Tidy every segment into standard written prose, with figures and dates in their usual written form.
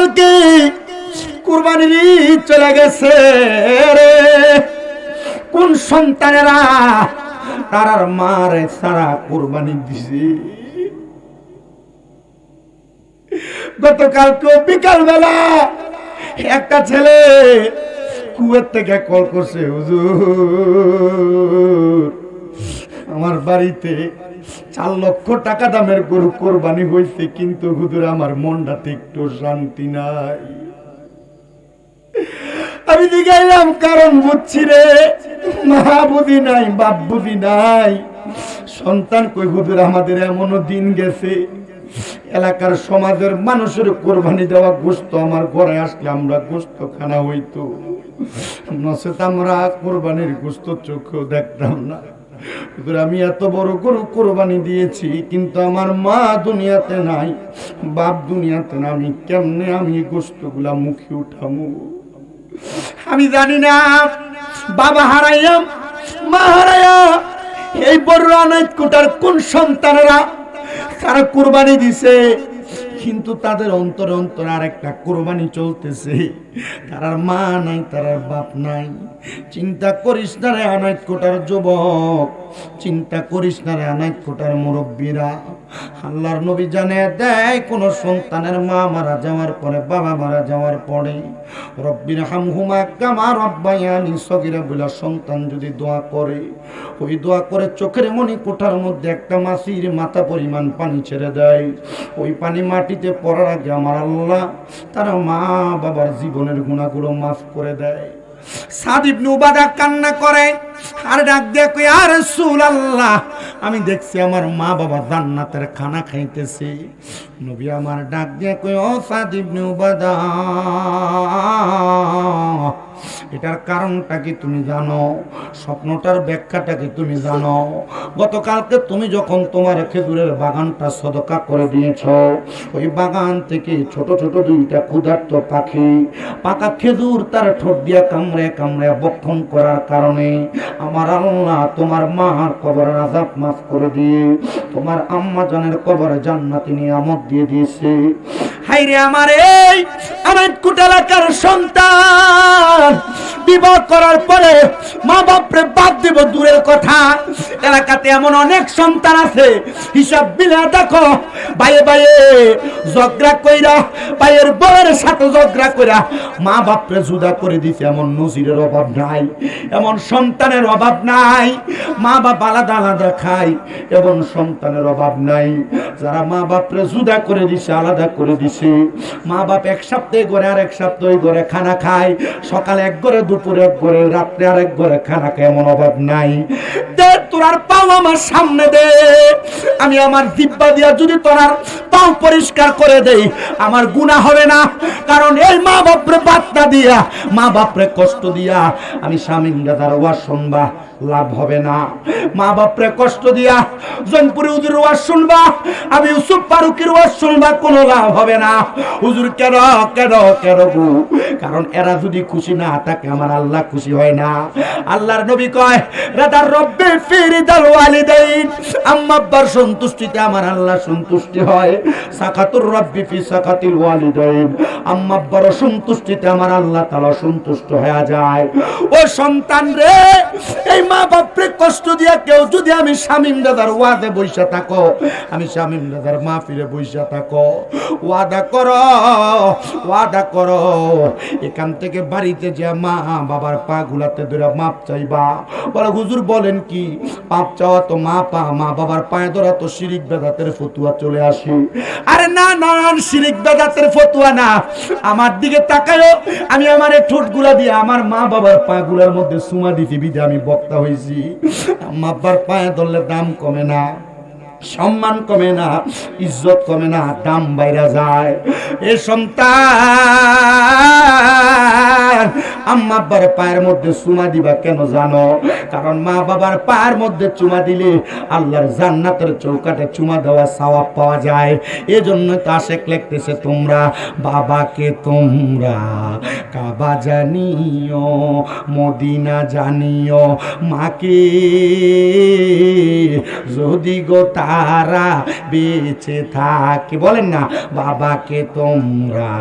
গতকালকে কুরবানির ঈদ চলে গেছে রে। কোন সন্তানেরা তারার মারে সারা কুরবানি দিছে। গতকালকে বিকাল বেলা একটা ছেলে কুয়েত থেকে কল করছে, হুজুর আমার বাড়িতে 4 লক্ষ টাকা দামের গরু কোরবানি হয়েছে, কিন্তু হুজুর আমার মনটাতে একটু শান্তি নাই। আমি জিজ্ঞাসলাম কারণ বুঝছি রে। মা বুঝি নাই, বাপ বুঝি নাই, সন্তান কই হুজুর আমাদের এমনও দিন গেছে এলাকার সমাজের মানুষের কোরবানি দেওয়া গোশত আমার ঘরে আসলে আমরা গোশত খানা হইতো, নচেত আমরা কোরবানির গোশত চোখেও দেখতাম না। আমি এত বড় গরু কোরবানি দিয়েছি, কিন্তু আমার মা দুনিয়াতে নাই, বাপ দুনিয়াতে না, আমি কেমনে আমি গোশতগুলা মুখে উঠামু? আমি জানি না বাবা হারাইয়া মা হারাইয়া এই বড় অনেক কোটার কোন সন্তানেরা তারা কোরবানি দিছে, কিন্তু তাদের অন্তরে অন্তরে আর একটা কোরবানি চলতেছে। তারার মা নাই, তারার বাপ নাই। চিন্তা করিস না রে অনেক কোটার যুবক, চিন্তা করিস না রে অনেক কোটার মুরব্বীরা। আল্লাহর নবী জানে দেয় কোন সন্তানের মা মারা যাওয়ার পরে, বাবা মারা যাওয়ার পরে রব্বির হামহুমা কামা রব্বায়ানি সগীরা বলে সন্তান যদি দোয়া করে, ওই দোয়া করে চোখের মনি কোঠার মধ্যে একটা মাছির মাথা পরিমাণ পানি ছেড়ে দেয়। ওই পানি মাটিতে পড়ার আগে আমার আল্লাহ তারা মা বাবার জীবনের গুনাহগুলো মাফ করে দেয়। সাদ ইবনে উবাদা কান্না করে আর ডাক দিয়ে কই, ইয়া রাসূলুল্লাহ আমি দেখছি আমার মা বাবা জান্নাতের খানা খাইতেছে। নবী আমার ডাক দিয়ে কই, ও সাদ ইবনে উবাদা এটার কারণটা কি তুমি জানো? স্বপ্নটার ব্যাখ্যাটা কি তুমি জানো? গতকালকে তুমি যখন তোমার খেজুরের বাগানটা সদকা করে দিয়েছো, ওই বাগান থেকে ছোট ছোট 2টা ক্ষুধার্ত পাখি পাকা খেজুর তার ঠোঁট দিয়া কামড়ে কামড়ে বক্ষণ করার কারণে আমার আল্লাহ তোমার মার কবরের আযাব মাফ করে দিয়ে তোমার আম্মা জানের কবরে জান্নাতি নিয়ামত দিয়ে দিয়েছে। হাইরে আমার এই আমার কুটালাকার সন্তান বিবাহ করার পরে মা বাপরে বাদ দিব দূরের কথা, এলাকাতে এমন অনেক সন্তান আছে হিসাব বিলা দেখো বাইয়ে বাইয়ে ঝগড়া কইরা, বাইয়ের বউয়ের সাথে ঝগড়া কইরা মা বাপরে জুদা করে দিছে। এমন নজিরের অভাব নাই, এমন সন্তানের অভাব নাই। মা বাপ আলাদা আলাদা খায়, এমন সন্তানের অভাব নাই। যারা মা বাপরে জুদা করে দিছে, আলাদা করে দিছে, মা বাপ এক সপ্তাহে ঘরে আর এক সপ্তাহে ঘরে খানা খায়, সকালে এক ঘরে, দুপুরে এক ঘরে, রাত্রে আর এক ঘরে খানা খায়, এমন অভাব নাই। দে তোরার পাও আমার সামনে দে, আমি আমার জিহ্বা দিয়া যদি তোরার পাও পরিষ্কার করে দেই আমার গুনাহ হবে না। কারণ এই মা বাপরে বার্তা দিয়া, মা বাপরে কষ্ট দিয়া আমি শামীম দাদার ওয়াজ শুনবা লাভ হবে না। মা বাপরে কষ্ট দিয়া জৈনপুরি হুজুর ওয়াজ শুনবা, আমি ইউসুফ ফারুকের ওয়াজ শুনবা, কোনো লাভ হবে না। হুজুর কেন কেন কেন গো? কারণ এরা যদি খুশি না থাকে আমার আল্লাহ খুশি হয় না। আল্লাহর নবী কয় রাদার রব্বি ফি রিদাল ওয়ালিদাইন, আম্মা আব্বার সন্তুষ্টিতে আমার আল্লাহ সন্তুষ্টি হয়। সাকাতুর রব্বি ফি সাকাতিল ওয়ালিদাইন, আম্মা আব্বার সন্তুষ্টিতে আমার আল্লাহ তাআলা সন্তুষ্ট হয়ে যায়। ও সন্তান রে, এই মা বাপরে কষ্ট দিয়া কেউ যদি আমি শামীম দাদার ওয়াদে বইসা থাকো, আমি শামীম দাদার মাহফিলে বইসা থাকো, ওয়াদা করো, ওয়াদা করো এখান থেকে বাড়িতে যে মা বাবার পা গুলাতে ধরে মাপ চাইবা। বলে হুজুর বলেন কি? পাপ চাওয়া তো মা বাবার পায়ে ধরা তো শিরিক বেদাতের ফতুয়া চলে আসে। আরে না না, শিরিক বেদাতের ফতুয়া না। আমার দিকে তাকায়ো, আমি আমার ঠোঁট গুলা দিয়ে আমার মা বাবার পা গুলার মধ্যে সুমা দিতে বিধে আমি বক্তা হয়েছি। আম্মা আব্বার পায়ে ধরলে দাম কমে না, সম্মান কমে না, ইজ্জত কমে না, দাম বাইরা যায়। এ সন্তান বাজান আম্মা আব্বার পায়ের মধ্যে চুমা দিবা কেন জানো? কারণ মা বাবার পায়ের মধ্যে চুমা দিলে আল্লাহর জান্নাতের চৌকাঠে চুমা দেওয়া সওয়াব পাওয়া যায়। এজন্য তো আশেক লিখতেছে, তোমরা বাবাকে তোমরা কাবা জানিও, মদিনা জানিও, মাকে যদি গো তারা বেঁচে থাকে। বলেন না, বাবাকে তোমরা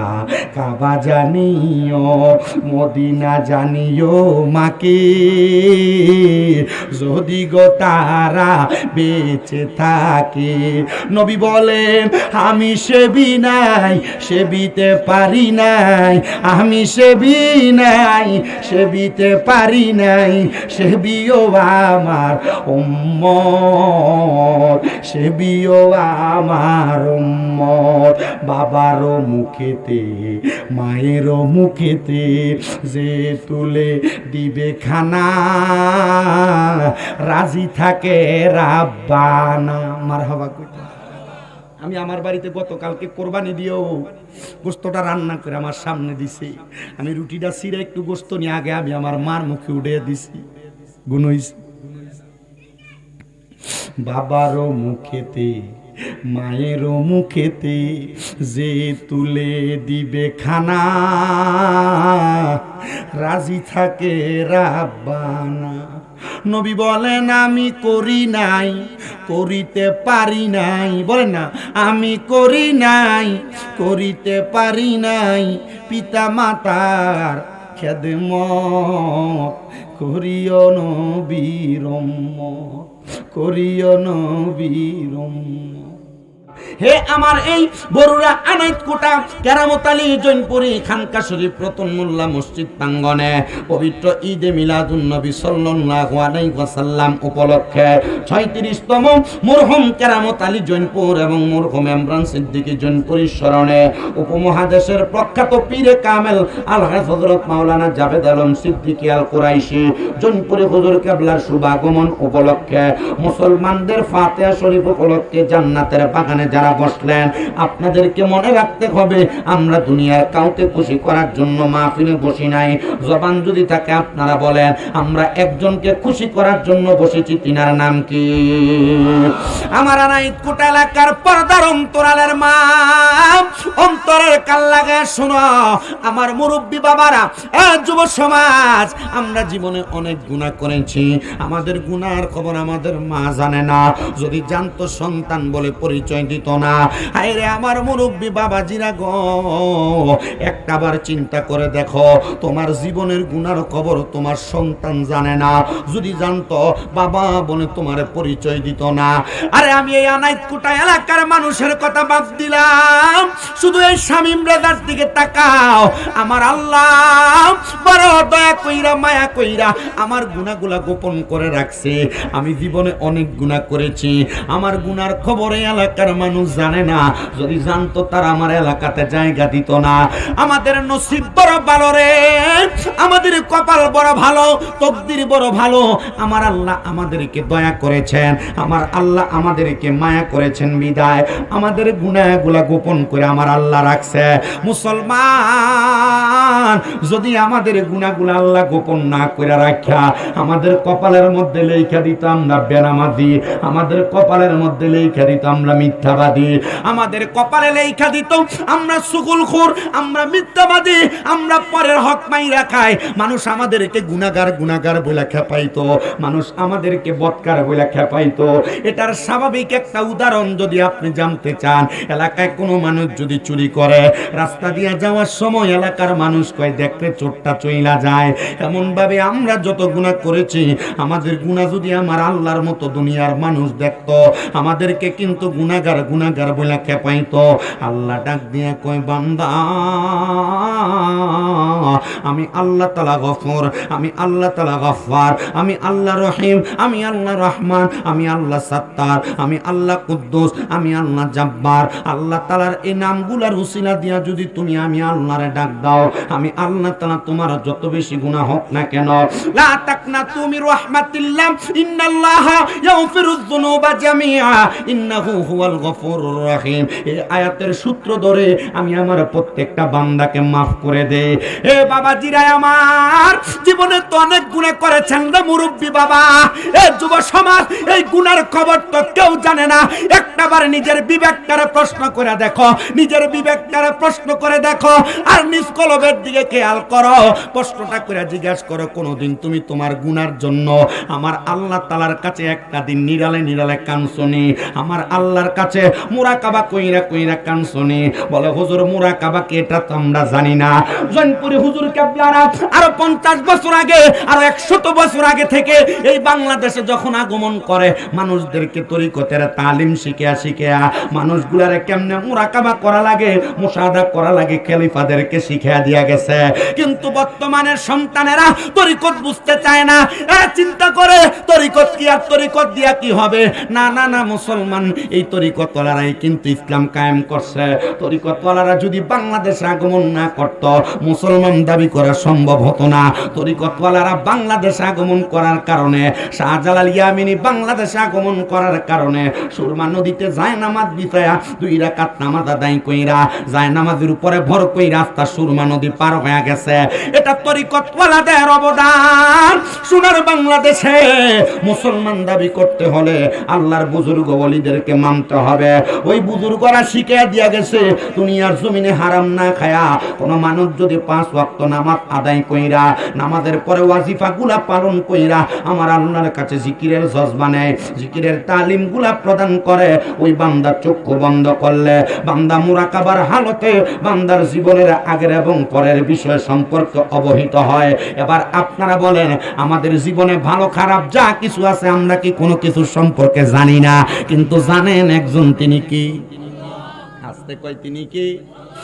কাবা জানিও, মদিনা জানিও, মাকে যদি গো তারা বেঁচে থাকে। নবী বলেন, আমি সেবি নাই, সেবিতে পারি নাই, আমি সেবি নাই, সেবিতে পারি নাই, সেবিও আমার উম্মত, সেবিও আমার উম্মত। বাবারও মুখেতে মায়েরও মুখেতে যে তুলে দিবে খানা, রাজি থাকে রাব্বানা। মারহাবা কইতে। আমি আমার বাড়িতে গতকালকে কোরবানি দিয়েও গোস্তটা রান্না করে আমার সামনে দিছি। আমি রুটিটা ছিঁড়ে একটু গোস্ত নিয়ে আগে আমি আমার মার মুখে উঠে দিছি। গুণ হইছে। বাবারও মুখেতে মায়েরও মুখেতে যে তুলে দিবে খানা, রাজি থাকে রাব্বানা। নবী বলেন, আমি করি নাই, করিতে পারি নাই। বলেন না, আমি করি নাই, করিতে পারি নাই, পিতা মাতার খেদমত করিও নবীর উম্মত, করিও নবীর উম্মত। হে আমার এই বরুড়া আনাইত কোটা কেরামত আলী জৈনপুরি খানকা শরীফ রতন মোল্লা মসজিদ প্রাঙ্গণে পবিত্র ঈদে মিলাদুন নবী সাল্লাল্লাহু আলাইহি ওয়াসাল্লাম উপলক্ষে ৩৬তম মরহুম কেরামত আলী জৈনপুর এবং মরহুম ইমরান সিদ্দিকী জৈনপুরীর স্মরণে উপমহাদেশের প্রখ্যাত পীরে কামেল আলহাজ হযরত মাওলানা জাভেদ আলম সিদ্দিকী আল কুরাইশি জৈনপুরী হুজুর কেবলার শুভাগমন উপলক্ষে মুসলমানদের ফাতিহা শরীফ উপলক্ষে জান্নাতের বাগানে যারা বসলেন, আপনাদেরকে মনে রাখতে হবে, আমরা দুনিয়ার কাউকে খুশি করার জন্য মাহফিলে বসি নাই। জবান যদি থাকে আপনারা বলেন, আমরা একজনকে খুশি করার জন্য বসেছি। তিনার নাম কি? আমার আনাইত কোটা এলাকার পর্দার অন্তরালের মা, অন্তরের কাল লাগা শোনো আমার মুরব্বী বাবারা, যুব সমাজ, আমরা জীবনে অনেক গুনাহ করেছি। আমাদের গুনার খবর আমাদের মা জানে না। যদি জানতো সন্তান বলে পরিচয় দিত না। আরে আমার মুরব্বী বাবাজিরা গো, একটাবার চিন্তা করে দেখো, তোমার জীবনের গুনার খবর তোমার সন্তান জানে না। যদি জানতো বাবা বলে তোমার পরিচয় দিত না। আরে আমি এই আনাইত কোটা এলাকার মানুষের কথা বাদ দিলাম, শুধু এই শামীম রেজার দিকে তাকাও। আমার আল্লাহ বড় দয়া কইরা মায়া কইরা আমার গুনাহগুলা গোপন করে রাখছে। আমি জীবনে অনেক গুনাহ করেছি, আমার গুনার খবর এই এলাকার মানুষ জানে না। যদি জানতো তারা আমার এলাকাতে জায়গা দিত না। আমাদের নসিব বড় ভালো রে, আমাদের কপাল বড় ভালো, তকদির বড় ভালো। আমার আল্লাহ আমাদেরকে দয়া করেছেন, আমার আল্লাহ আমাদেরকে মায়া করেছেন বিদায় আমাদের গুনাহগুলা গোপন করে আমার আল্লাহ রাখছে। মুসলমান, যদি আমাদের গুনাহগুলা আল্লাহ গোপন না করে রাখা আমাদের কপালের মধ্যে লেখা দিত আমরা বেনামাজি, আমাদের কপালের মধ্যে লেখা দিত আমরা মিথ্যাবাদী, আমাদের কপালে লেখা দিত আমরা সুগুলখোর, আমরা মিথ্যাবাদী, আমরা পরের হক মাইরা খাই। মানুষ আমাদেরকে গুনাহগার গুনাহগার বলে খেপাইতো, মানুষ আমাদেরকে বদকার বলে খেপাইতো। এটার স্বাভাবিক একটা উদাহরণ যদি আপনি জানতে চান, এলাকায় কোনো মানুষ যদি চুরি করে, রাস্তা দিয়ে যাওয়ার সময় এলাকার মানুষ কয় দেখতে চোরটা চইলা যায়। এমন ভাবে আমরা যত গুনাহ করেছি, আমাদের গুনাহ যদি আমার আল্লাহর মতো দুনিয়ার মানুষ দেখতো, আমাদেরকে কিন্তু গুনাহগার গুনাহগার বলে খেপাইতো। আল্লাহ ডাক দিয়া কয়, বান্দা আমি আল্লাহ তাআলা গফুর, আমি আল্লাহ তাআলা গফফার, আমি আল্লাহ রহিম, আমি আল্লাহ রহমান, আমি আল্লাহ সাত্তার, আমি আল্লাহ কুদ্দুস, আমি আল্লাহ জাব্বার। আল্লাহ তাআলার এই নামগুলার উসিলা দিয়া যদি তুমি আমি আল্লাহরে ডাক দাও, আমি আল্লাহ তাআলা তোমার যত বেশি গুনাহ হোক না কেন, লা তাকনাতু মির রাহমাতিল্লাহ, ইন্নাল্লাহা ইয়াগফিরুয যুনুবা জামিআ, ইন্নাহু হুয়াল গফুরুর রহিম। এই আয়াতের সূত্র ধরে আমি আমার প্রত্যেকটা বান্দাকে মাফ করে দেই। বাবা জিরায় আমার, জীবনে তো অনেক গুনাহ করেছেন রে মুরব্বী বাবা। এই যুব সমাজ এই গুনার খবর তো কেউ জানে না। একটাবার নিজের বিবেকটারে প্রশ্ন করে দেখো, নিজের বিবেকটারে প্রশ্ন করে দেখো, আর নিজ কলবের দিকে খেয়াল করো। প্রশ্নটা করে জিজ্ঞাসা করো, কোনোদিন তুমি তোমার গুনার জন্য আমার আল্লাহ তাআলার কাছে একটা দিন নিরালে নিরালে কাঁদছনি? আমার আল্লাহর কাছে মুরাকাবা কইরা কইরা কাঁদছনি? বলে হুজুর মুরাকাবা কি এটা তো আমরা জানি না। জৈনপুরি হুজুর কেবলারা আরো 50 বছর আগে, আরো 100 বছর আগে থেকে এই বাংলাদেশে যখন আগমন করে, মানুষদেরকে তরিকতের তালিম শিখিয়া মানুষগুলারে কেমনে মুরাকাবা করা লাগে, মুশাহাদা করা লাগে, খলিফাদেরকে শিখিয়ে দিয়া গেছে। কিন্তু বর্তমানের সন্তানেরা তরিকত বুঝতে চায় না। এরা চিন্তা করে তরিকত কি, আর তরিকত দিয়া কি হবে? না না না, মুসলমান এই তরিকতওয়ালারাই কিন্তু ইসলাম কায়েম করছে। তরিকতওয়ালারা যদি বাংলাদেশে আগমন না করত, মুসলমান দাবি করা সম্ভব হতো না। তরিকতওয়ালারা বাংলাদেশে আগমন করার কারণে, শাহজালাল ইয়ামিনী বাংলাদেশে আগমন করার কারণে সুরমা নদীতে যায় নামাজ বিছায়া 2 রাকাত নামাজ আদায় কইরা যায় নামাজের উপরে ভর কইরা রাস্তা সুরমা নদী পার হয়ে গেছে। এটা তরিকতওয়ালাদের অবদান। সোনার বাংলাদেশে মুসলমান দাবি করতে হলে আল্লাহর বুজুর্গ ওলিদেরকে মানতে হবে। ওই বুজুর্গরা শিখিয়ে দিয়া গেছে, দুনিয়ার জমিনে হারাম না খায়া কোন মানুষ যদি 5 ওয়াক্ত নামাজ আদায় কইরা নামাজের পরে ওয়াজিফাগুলা পালন কইরা আমার আল্লাহর কাছে জিকিরের জজবা নেয়, জিকিরের তালিমগুলা প্রদান করে, ওই বান্দার চক্ষু বন্ধ করলে বান্দা মুরাকাবার হালতে বান্দার জীবনের আগের এবং পরের বিষয় সম্পর্কে অবহিত হয়। এবার আপনারা বলেন, আমাদের জীবনে ভালো খারাপ যা কিছু আছে আমরা কি কোনো কিছু সম্পর্কে জানি না? কিন্তু জানেন একজন, তিনি কি? আসতে কয় তিনি কি?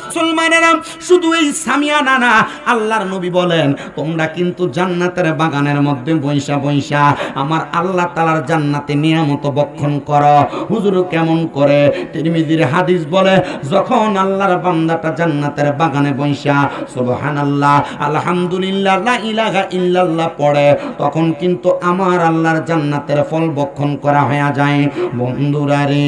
মুসলমানেরা শুধু এই সামিয়ানা না, আল্লাহর নবী বলেন তোমরা কিন্তু জান্নাতের বাগানের মধ্যে বৈশা বৈশা আমার আল্লাহ তাআলার জান্নাতে নিয়ামত ভক্ষণ করো। হুজুর কেমন করে? তিরমিজির হাদিস বলে, যখন আল্লাহর বান্দাটা জান্নাতের বাগানে বৈশা সুবহানাল্লাহ আলহামদুলিল্লাহ লা ইলাহা ইল্লাল্লাহ পড়ে, তখন কিন্তু আমার আল্লাহর জান্নাতের ফল ভক্ষণ করা হয়ে যায়। বন্ধুরা রে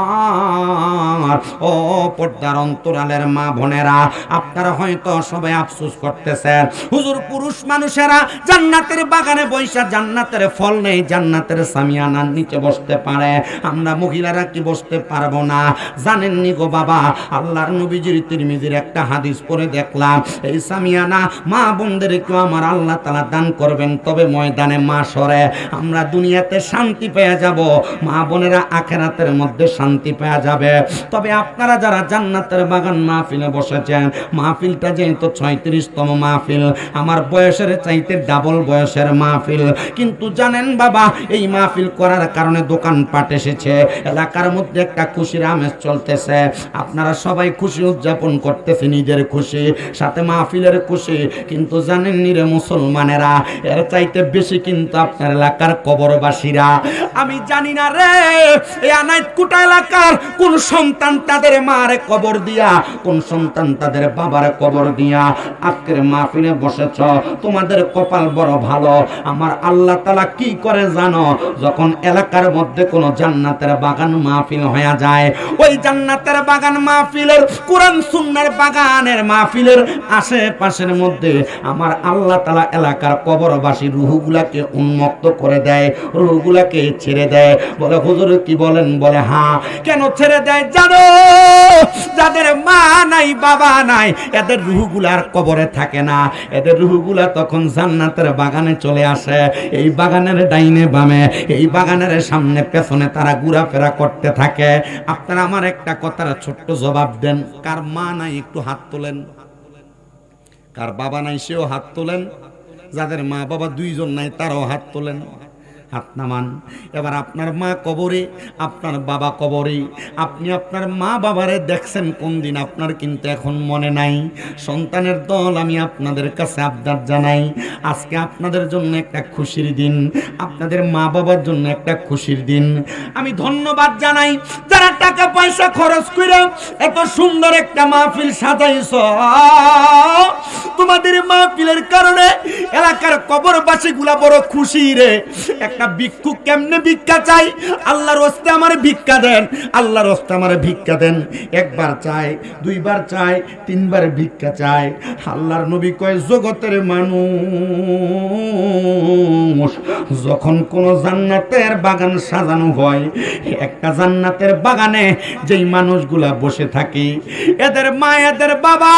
আমার, ও পর্দার অন্তরালের মা বোনেরা, আপনারা হয়তো সবাই আফসোস করতেছেন, হুজুর পুরুষ মানুষেরা জান্নাতের বাগানে বৈশা জান্নাতের ফল নেই, জান্নাতের সামিয়ানার নিচে বসতে পারে, আমরা মহিলারা কি বসতে পারবো না? জানেননি গো বাবা, আল্লাহর নবীজির তিরমিজির একটা হাদিস পড়ে দেখলাম, এই সামিয়ানা মা বোনদেরকেও আমার আল্লাহ তাআলা দান করবেন, তবে ময়দানে মাশরে আমরা দুনিয়াতে শান্তি পেয়ে যাব, মা বোনেরা আখিরাতের মধ্যে শান্তি পেয়ে যাবে। তবে আপনারা যারা জান্নাতের বাগান মাহফিলে বসেছেন, মাহফিলটা যেহেতু 36তম মাহফিল, আমার বয়সের চাইতে ডাবল বয়সের মাহফিল, কিন্তু জানেন বাবা, এই মাহফিল করার কারণে দোকানপাট এসেছে, এলাকার মধ্যে একটা খুশির আমেজ চলতেছে, আপনারা সবাই খুশি উদযাপন করতেছে, নিজের খুশি সাথে মাহফিলের খুশি। কিন্তু জানেন নি রে মুসলমানেরা, এর চাইতে বেশি কিন্তু আপনার এলাকার কবরবাসীরা। আমি জানি না রে এই আনাইতকুটা এলাকার কোন সন্তান তাদের মারে কবর দিয়া, কোন সন্তান তাদের বাবার কবর দিয়া আজকের মাহফিলে বসেছ, তোমাদের কপাল বড় ভালো। আমার আল্লাহ তাআলা কি করে জানো? যখন এলাকার মধ্যে কোন জান্নাতের বাগান মাহফিল হয়ে যায়, ওই জান্নাতের বাগান মাহফিলের, কোরআন সুন্নাহর বাগানের মাহফিলের আশেপাশের মধ্যে আমার আল্লাহ তাআলা এলাকার কবরবাসী রূহগুলাকে উন্মুক্ত করে দেয়, রূহগুলাকে ছেড়ে দেয়। বলে হুজুর কি বলেন? বলে হ্যাঁ। কেন ছেড়ে দেয় জানো? যাদের মা নাই বাবা নাই, এদের রূহগুলা আর কবরে থাকে না, এদের রূহগুলা তখন জান্নাতের বাগানে চলে আসে। এই বাগানের ডাইনে বামে, এই বাগানের সামনে পেছনে তারা ঘোরাফেরা করতে থাকে। আপনারা আমার একটা কথার ছোট্ট জবাব দেন, কার মা নাই একটু হাত তোলেন, কার বাবা নাই সেও হাত তোলেন, যাদের মা বাবা দুইজন নাই তারাও হাত তোলেন, হাত নামান। এবার আপনার মা কবরে, আপনার বাবা কবরে, আপনি আপনার মা বাবারে দেখছেন কোন দিন আপনার কিন্তু এখন মনে নাই। সন্তানের দল, আমি আপনাদের কাছে আবদার জানাই, আজকে আপনাদের জন্য একটা খুশির দিন, আপনাদের মা বাবার জন্য একটা খুশির দিন। আমি ধন্যবাদ জানাই যারা টাকা পয়সা খরচ করে এত সুন্দর একটা মাহফিল সাজাইছ। তোমাদের মাহফিলের কারণে এলাকার কবরবাসীগুলা বড় খুশি রে। একটা একটা ভিক্ষুক কেমনে ভিক্ষা চাই, আল্লাহর রাস্তে আমারে ভিক্ষা দেন, আল্লাহর রাস্তে আমারে ভিক্ষা দেন। একবার চাই, দুইবার চাই, তিনবার ভিক্ষা চাই। আল্লাহর নবী কয় জগতের মানুষ যখন কোন জান্নাতের বাগান সাজানো হয়, একটা জান্নাতের বাগানে যেই মানুষগুলা বসে থাকে, এদের মা এদের বাবা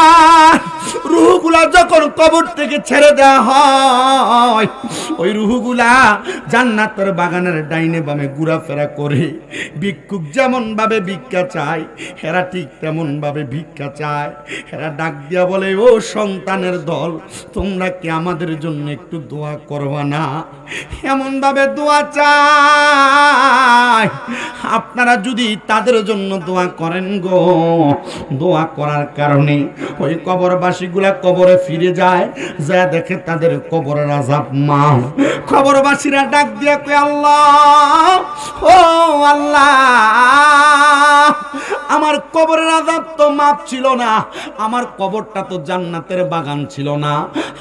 রূহগুলা যখন কবর থেকে ছেড়ে দেওয়া হয়, ওই রূহগুলা জান্নাতের বাগানের ডাইনে বামে ঘোরাফেরা করে। ভিক্ষুক যেমন ভাবে ভিক্ষা চায়, এরা ঠিক তেমন ভাবে ভিক্ষা চায়। এরা ডাক দিয়া বলে, ও সন্তানের দল, তোমরা কি আমাদের জন্য একটু দোয়া করবা না? এমন ভাবে দোয়া চায়, আপনারা যদি তাদের জন্য দোয়া করেন গো, দোয়া করার কারণে ওই কবরবাসীগুলা কবরে ফিরে যায়, যা দেখে তাদের কবরের আযাব মাফ। কবরবাসীরা ডাক দিয়া কয়, আল্লাহ, ও আল্লাহ, আমার কবরের আযাব তো মাফ ছিল না, আমার কবরটা তো জান্নাতের বাগান ছিল না,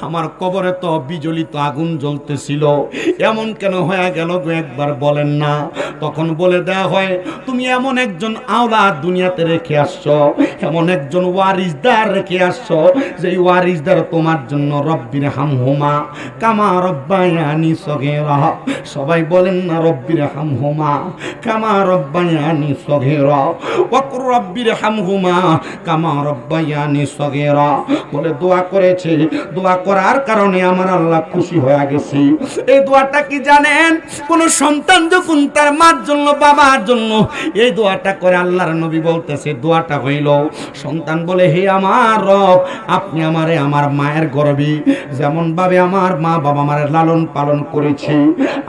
আমার কবরে তো বিজলিত আগুন জ্বলতেছিল, এমন কেন হয়ে গেল গো, একবার বলেন না? তখন বলে দেওয়া হয়, তুমি এমন একজন আওলাদ দুনিয়াতে রেখে আসছো, এমন একজন ওয়ারিসদার রেখে আসছো, যে ওয়ারিসদার তোমার জন্য রব্বির হামহুমা কামা রব্বায়ানি সগীরা। সবাই বলেন না রব্বির হামহুমা কামা রব্বায়ানি সগীরা, ওয়াকুর রব্বির হামহুমা কামা রব্বায়ানি সগীরা বলে দোয়া করেছে। দোয়া করার কারণে আমার আল্লাহ খুশি হয়ে গেছে। এই দোয়াটা কি জানেন? কোন সন্তান যখন তার মার জন্য, বাবার জন্য এই দোয়াটা করে, আল্লাহর নবী বলতেছে দোয়াটা হইল, সন্তান বলে, হে আমার রব, আপনি আমারে আমার মায়ের গর্ভে যেমন ভাবে আমার মা বাবা আমারে লালন পালন করেছে,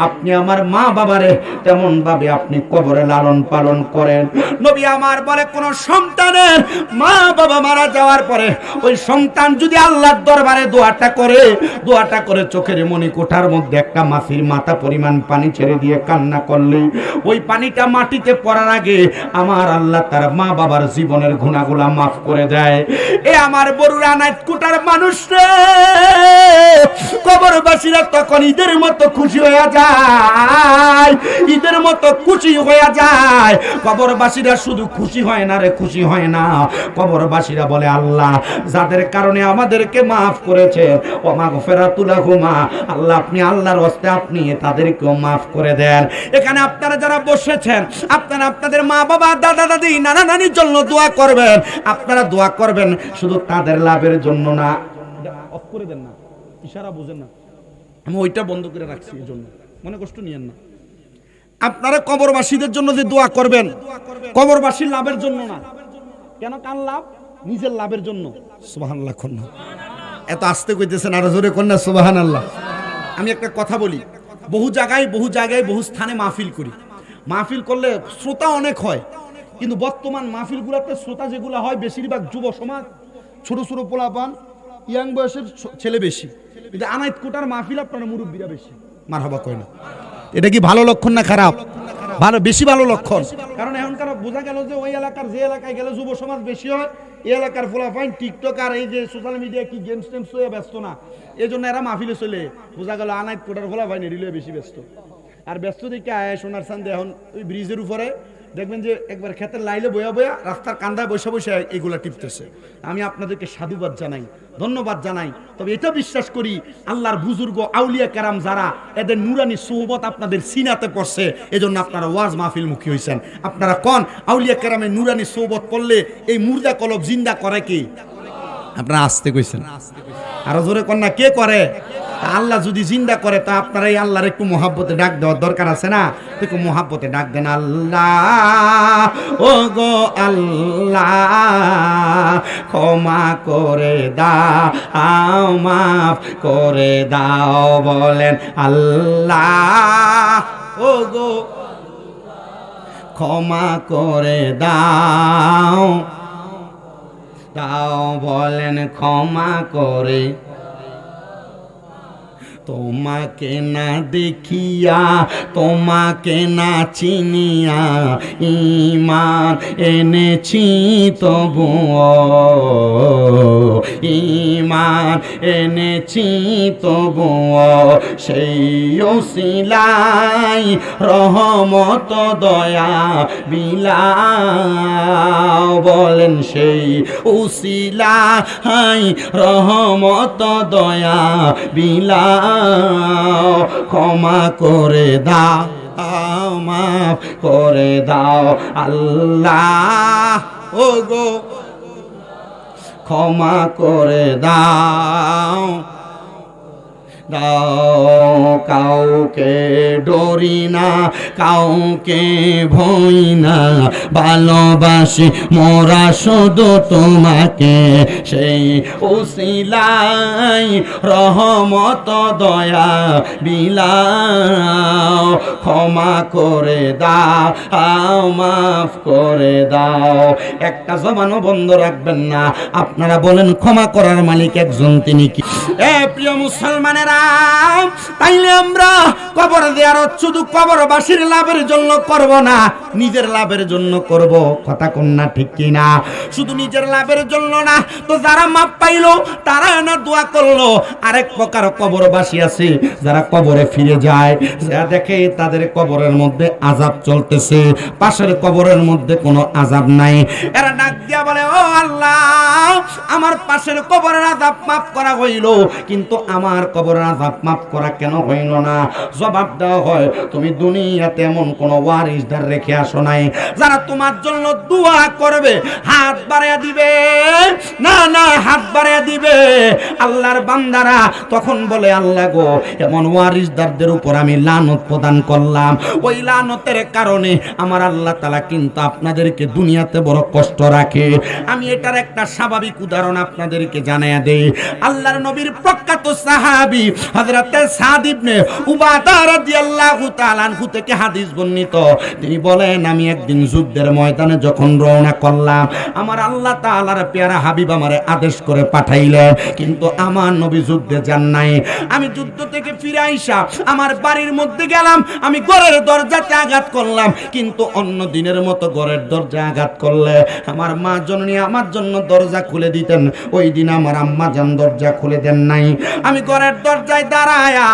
আপনি আমার মা বাবারে তেমন ভাবে আপনি কবরে লালন পালন করেন। নবী আমার বলে, কোন সন্তানের মা বাবা মারা যাওয়ার পরে ওই সন্তান যদি আল্লাহর দরবারে দোয়াটা করে চোখের মনি কোঠার মধ্যে একটা মাছির মাথা পরিমাণ পানি ছেড়ে দিয়ে কান্না করলে, ওই পানিটা মাটিতে পড়ার আগে আমার আল্লাহ তার মা বাবার জীবনের গুনাহগুলা মাফ করে দেয়। এ আমার বড়ুরা নাইট কোটার মানুষ রে, কবরবাসীরা তখন ঈদের মতো খুশি হয়ে যায়, ঈদের মতো খুশি হয়ে যায়। কবরবাসীরা শুধু খুশি হয় না রে, খুশি হয় না, কবরবাসীরা বলে, আল্লাহ যাদের কারণে আমাদেরকে মাফ করেছে, ও মাগফিরাতুল লাহুমা, আল্লাহ আপনি আল্লাহর ওয়াস্তে আপনি তাদেরকেও মাফ করে দেন। এখানে আপনারা যারা বসেছেন, আপনারা আপনাদের মা বাবা, দাদা দাদি, নানা নানির জন্য দোয়া করবেন। আপনারা দোয়া করবেন শুধু তাদের লাভের জন্য না। অফ করে দেন না, ইশারা বুঝেন না, আমি ওইটা বন্ধ করে রাখছি, এই জন্য মনে কষ্ট নিয়েন না। আপনারা কবরবাসীদের জন্য যে দোয়া করবেন, কবরবাসীর লাভের জন্য না। কেন? কার লাভ? নিজের লাভের জন্য। সুবহানাল্লাহ। এত আস্তে কইতেছেন, আরো জোরে কর না সুবহানাল্লাহ। আমি একটা কথা বলি, বহু জায়গায় বহু স্থানে মাহফিল করি। মাহফিল করলে শ্রোতা অনেক হয়, কিন্তু বর্তমান মাহফিলগুলোতে শ্রোতা যেগুলো হয় বেশিরভাগ যুব সমাজ, ছোট ছোট পোলাপান, ইয়াং বয়সের ছেলে বেশি। কিন্তু আনাইত কোটার মাহফিল আপনারা মুরব্বীরা বেশি। মারহাবা কয় না? এটা কি ভালো লক্ষণ না খারাপ? ভালো, বেশি ভালো লক্ষণ। কারণ এখনকার বোঝা গেল যে ওই এলাকার যে এলাকায় গেলে যুব সমাজ বেশি হয়, এই এলাকার পোলাপান টিকটক আর এই যে সোশ্যাল মিডিয়া কি গেমস টেমস হয়ে ব্যস্ত না, এই জন্য এরা মাহফিলে চলে। বোঝা গেল আনাইত কোটার পোলাপান এরিলে বেশি ব্যস্ত। আর ব্যস্ত দেখে আয় সোনার চান্দে এখন ওই ব্রিজের উপরে দেখবেন যে একবার ক্ষেতের লাইলে বয়া বয়া রাস্তার কান্দায় বসে বসে এগুলা টিপতেছে। আমি আপনাদেরকে সাধুবাদ জানাই, ধন্যবাদ জানাই। তবে এটা বিশ্বাস করি, আল্লাহর বুজুর্গ আউলিয়া কেরাম যারা, এদের নুরানি সোহবত আপনাদের সিনাতে পড়ছে, এজন্য আপনারা ওয়াজ মাহফিল মুখী হয়েছেন। আপনারা কোন আউলিয়া কেরামের নুরানি সোহবত পড়লে এই মুর্দা কলব জিন্দা করে কি? আপনারা আসতে কইছেন, আরো জোরে কন্যা কে করে? আল্লাহ যদি জিন্দা করে, তা আপনারা এই আল্লাহর একটু মহাব্বতে ডাক দেওয়ার দরকার আছে না? একটু মহাব্বতে ডাক দেন, আল্লাহ ও গো আল্লাহ, ক্ষমা করে দাও, মাফ করে দাও, বলেন আল্লাহ ও গো ক্ষমা করে দাও, বলেন ক্ষমা করে। তোমাকে না দেখিয়া তোমাকে না চিনিয়া ঈমান এনেছি তবুও ঈমান এনেছি তবুও সেই ওসিলাই রহমত দয়া বিলাও বলেন সেই ওসিলাই রহমত দয়া বিলাও ক্ষমা করে দাও মাফ করে দাও আল্লাহ ও গো ক্ষমা করে দাও দাও কাউকে ডরি না কাউকে ভয় না ভালোবাসি মোরা শুধু তোমাকে সেই ওসিলাই রহমত দয়া বিলাও ক্ষমা করে দাও মাফ করে দাও একটা জবানও বন্ধ রাখবেন না আপনারা বলেন ক্ষমা করার মালিক একজন তিনি কি প্রিয় মুসলমানেরা তাইলে আমরা কবর জিয়ারত শুধু কবরবাসীর লাভের জন্য করব না নিজের লাভের জন্য করব কথা কোন না ঠিক কি না শুধু নিজের লাভের জন্য না তো যারা মাপ পাইলো তারা না দোয়া করলো আরেক প্রকার কবরবাসী আছে যারা কবরে ফিরে যায় যারা দেখে তাদের কবরের মধ্যে আযাব চলতেছে পাশের কবরের মধ্যে কোনো আযাব নাই এরা ডাক দিয়া বলে ও আল্লাহ আমার পাশের কবরের আযাব মাফ করা হইল কিন্তু আমার কবরের আযাব মাফ করা কেন হইল না জবাব দেওয়া হয় তুমি দুনিয়াতে এমন কোন ওয়ারিসদার রেখে আসো নাই যারা তোমার জন্য দোয়া করবে হাত বাড়ায়া দিবে না না হাত বাড়ায়া দিবে আল্লাহর বান্দারা তখন বলে আল্লাহ গো এমন ওয়ারিসদারদের উপর আমি লানত প্রদান করলাম ওই লানতের কারণে আমার আল্লাহ তাআলা কিন্তু আপনাদেরকে দুনিয়াতে বড় কষ্ট রাখে আমি এটার একটা স্বাভাবিক উদাহরণ আপনাদেরকে জানায়া দেই আল্লাহর নবীর প্রখ্যাত সাহাবী হযরত সাদ ইবনে উবাদা রাদিয়াল্লাহু তাআলা আনহু থেকে হাদিস বর্ণিত তিনি বলেন আমি একদিন যুদ্ধের ময়দানে যখন রওনা করলাম আমার আল্লাহ তাআলার পেয়ারা হাবিব আমারে আদেশ করে পাঠাইলেন কিন্তু আমার নবী যুদ্ধে যান নাই আমি যুদ্ধ থেকে ফিরে আইসা আমার বাড়ির মধ্যে গেলাম আমি ঘরের দরজাতে আঘাত করলাম কিন্তু অন্য দিনের মতো ঘরের দরজা আঘাত করলে আমার মা জননী আমার জন্য দরজা খুলে দিতেন ওই দিন আমার আম্মা জান দরজা খুলে দেন নাই আমি ঘরের দরজায় দাঁড়ায়া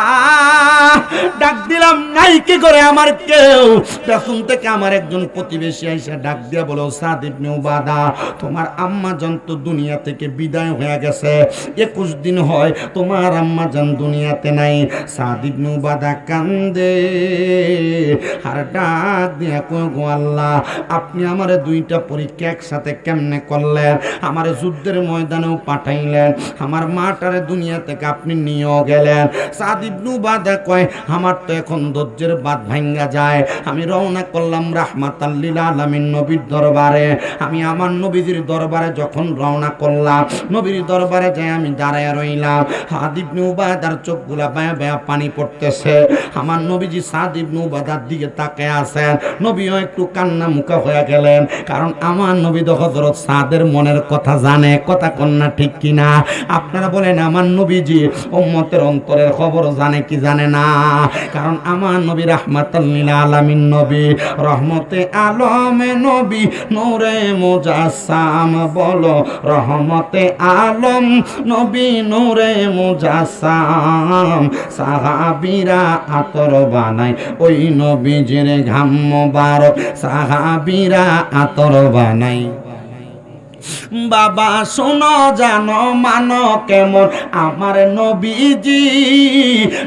ডাক দিলাম নাই কি করে আমার কেউ পেছন থেকে আমার একজন প্রতিবেশী এসে ডাক দিয়া বলো সাদ ইবনে উবাদা তোমার আম্মা জান তো দুনিয়া থেকে বিদায় হয়ে গেছে 21 দিন হয় তোমার আম্মা জান দুনিয়াতে নাই সাদ ইবনে উবাদা কান্দে আর ডাক দিয়া কই গো আল্লাহ আপনি আমারে দুইটা পরীক্ষা একসাথে কেমনে করলেন আমারে যুদ্ধের ময়দানেও পাঠাইলেন আমার মাটারে দুনিয়া থেকে আপনি নিয়েও গেলেন সাদ ইবনে উবাদা কয় আমার তো এখন ধৈর্যের বাঁধ ভাঙ্গা যায় আমি রওনা করলাম রাহমাতাল লিল আলামিন নবীর দরবারে আমি আমার নবীজির দরবারে যখন রওনা করলাম নবীর দরবারে যাই আমি দাঁড়ায় রইলাম সাদ ইবনে উবাদার চোখগুলা বায়া বায়া পানি পড়তেছে আমার নবীজি সাদ ইবনে উবাদার দিকে তাকায় আছেন নবীও একটু কান্না মুখা হয়ে গেলেন কারণ আমার নবী তো হযরত সাদের মনের কথা জানে কথা কন্যা ঠিক কিনা আপনারা বলেন আমার নবীজি উম্মতের অন্তরের খবর জানে কি জানে না কারণ আমার নবী রাহমাতাল লিল আলামিন নবী রহমতে আলমে নবী নূরে মুজাসসাম বলো রহমতে আলম নবী নূরে মুজাসসাম সাহাবীরা আতর বানায় ওই নবীজির ঘাম মোবারক সাহাবীরা আতর বানায় বাবা শোনো জানো মানো কেমন আমার নবীজি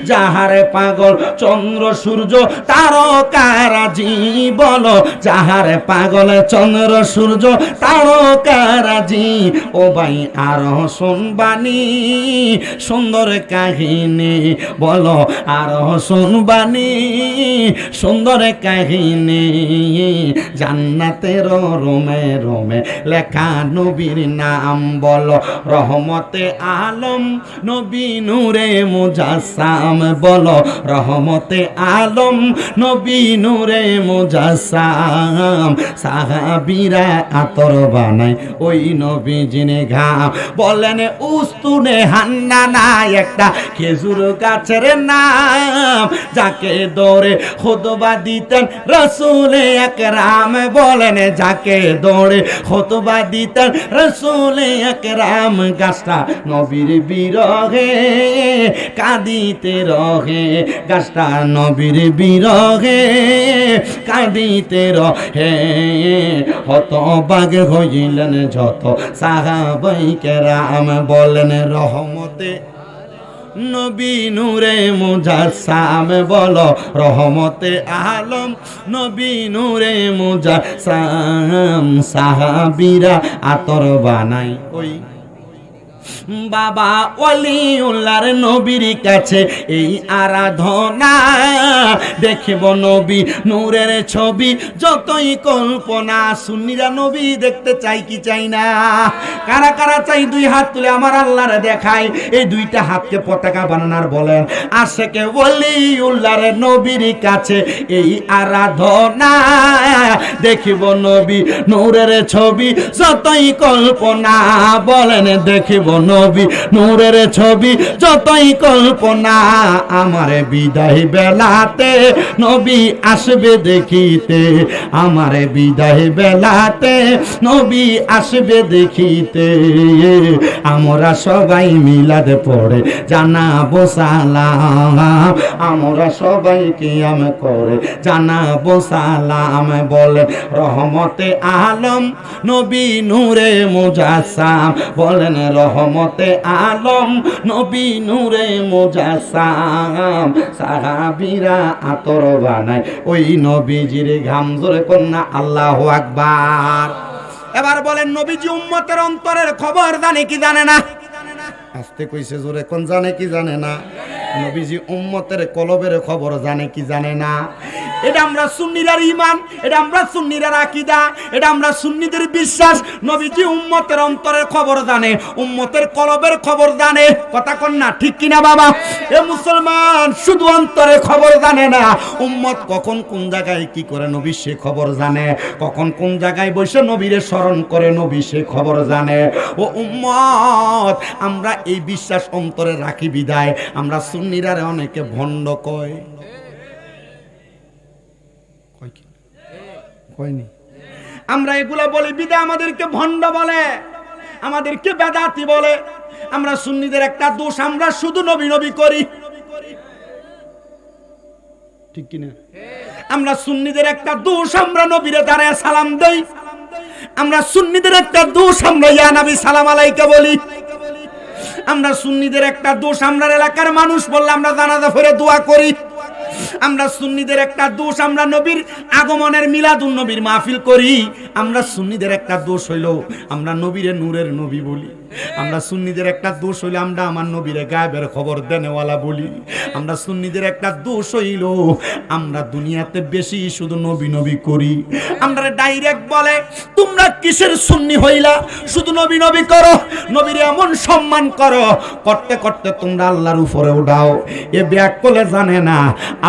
যাহারে পাগল চন্দ্র সূর্য তারকারাজি বলো যাহারে পাগল চন্দ্র সূর্য তারকারাজি ও ভাই আর শুনবানি সুন্দর কাহিনী বলো আর শুনবানি সুন্দর কাহিনী জান্নাতের রোমে রোমে লেখা নবীর নাম বলো, রহমতে আলম নবী নূরে মুজাসসাম বলো, রহমতে আলম নবী নূরে মুজাসসাম। সাহাবীরা আতর বানায় ওই নবীজির ঘাম। বলেন উস্তুনে হান্নানা একটা খেজুর গাছের নাম, যাকে দৌড়ে খুতবা দিতেন রাসূলে আকরাম। বলেন যাকে দৌড়ে খুতবা দিতেন রাসূলে আকরাম। গাছটা নবীর বিরহে কাঁদিতে রহে, গাছটা নবীর বিরহে কাঁদিতে রহে। হতবাগ হইলেন যত সাহাবায়ে কেরাম। বলেন রহমতে নবী নূরে মুজাসসাম বলো, রহমতে আলম নবী নূরে মুজাসসাম। সাহাবীরা আতর বানাই ওই বাবা ওয়ালিউল্লাহর নবীর কাছে এই আরাধনা। দেখব নবী নূরের ছবি যতই কল্পনা। সুন্নিরা নবী দেখতে চাই কি চাই না? কারা কারা চাই দুই হাত তুলে আমার আল্লাহর দেখায়। এই দুইটা হাতকে পতাকা বানানোর বলেন আশেকে ওয়ালিউল্লাহর নবীর কাছে এই আরাধনা। দেখব নবী নূরের ছবি যতই কল্পনা। বলেন দেখব নবী নূরের ছবি যতই কল্পনা। আমার বিদায় বেলাতে নবী আসবে দেখিতে, আমার বিদায় বেলাতে নবী আসবে দেখিতে। আমরা সবাই মিলাদ পড়ে জানাবো সালাম, আমরা সবাই কিয়াম করে জানাবো সালাম। বলে রহমতে আলম নবী নূরে মুজাসসাম। বলেন রহমতে আলম নবী নূরে মুজাসসাম। সাহাবীরা আতর বানায় ওই নবীজির ঘাম। জোরে কন্যা আল্লাহু আকবার। এবার বলেন নবীজি উম্মতের অন্তরের খবর জানে কি জানে না? আস্তে কইছে জোরে কোন জানে কি জানে না? নবীজি উম্মতের কলবের খবর জানে কি জানে না? এটা আমরা সুন্নিদের ঈমান, এটা আমরা সুন্নিদের আকীদা, এটা আমরা সুন্নিদের বিশ্বাস। নবীজি উম্মতের অন্তরের খবর জানে, উম্মতের কলবের খবর জানে। কথা কন না ঠিক কিনা বাবা? এ মুসলমান শুধু অন্তরের খবর জানে না, উম্মত কখন কোন জায়গায় কি করে নবী সে খবর জানে। কখন কোন জায়গায় বসে নবীরে স্মরণ করে নবী সে খবর জানে। ও উম্মত, আমরা এই বিশ্বাস অন্তরে রাখি বিদায় আমরা সুন্নিরা অনেকে ভণ্ড কয়। কয়নি? আমরা এগুলা বলি বিদা আমাদেরকে ভণ্ড বলে, আমাদেরকে বেদাতি বলে। আমরা সুন্নিদের একটা দোষ, আমরা শুধু নবী নবী করি। ঠিক কিনা? আমরা সুন্নিদের একটা দোষ, আমরা নবীরে দাঁড়ায় সালাম দেই। আমরা সুন্নিদের একটা দোষ, আমরা ইয়া নবী সালাম আলাইকা বলি। আমরা সুন্নিদের একটা দোষ, আমরা এলাকার মানুষ বললে আমরা জানাজা পড়ে দোয়া করি। আমরা সুন্নিদের একটা দোষ, আমরা নবীর আগমনের মিলাদুন নবীর মাহফিল করি। আমরা সুন্নিদের একটা দোষ হইল আমরা নবীরে নূরের নবী বলি। আমরা সুন্নিদের একটা দোষ হইল আমরা আমার নবীরে গায়েবের খবর দেনেওয়ালা বলি। আমরা সুন্নিদের একটা দোষ হইল আমরা দুনিয়াতে বেশি শুধু নবী নবী করি। আমরা ডাইরেক্ট বলে তোমরা কিসের সুন্নি হইলা, শুধু নবী নবী করো, নবীর এমন সম্মান করো। করতে করতে তোমরা আল্লাহর উপরে উঠাও। এ ব্যাক করলে জানে না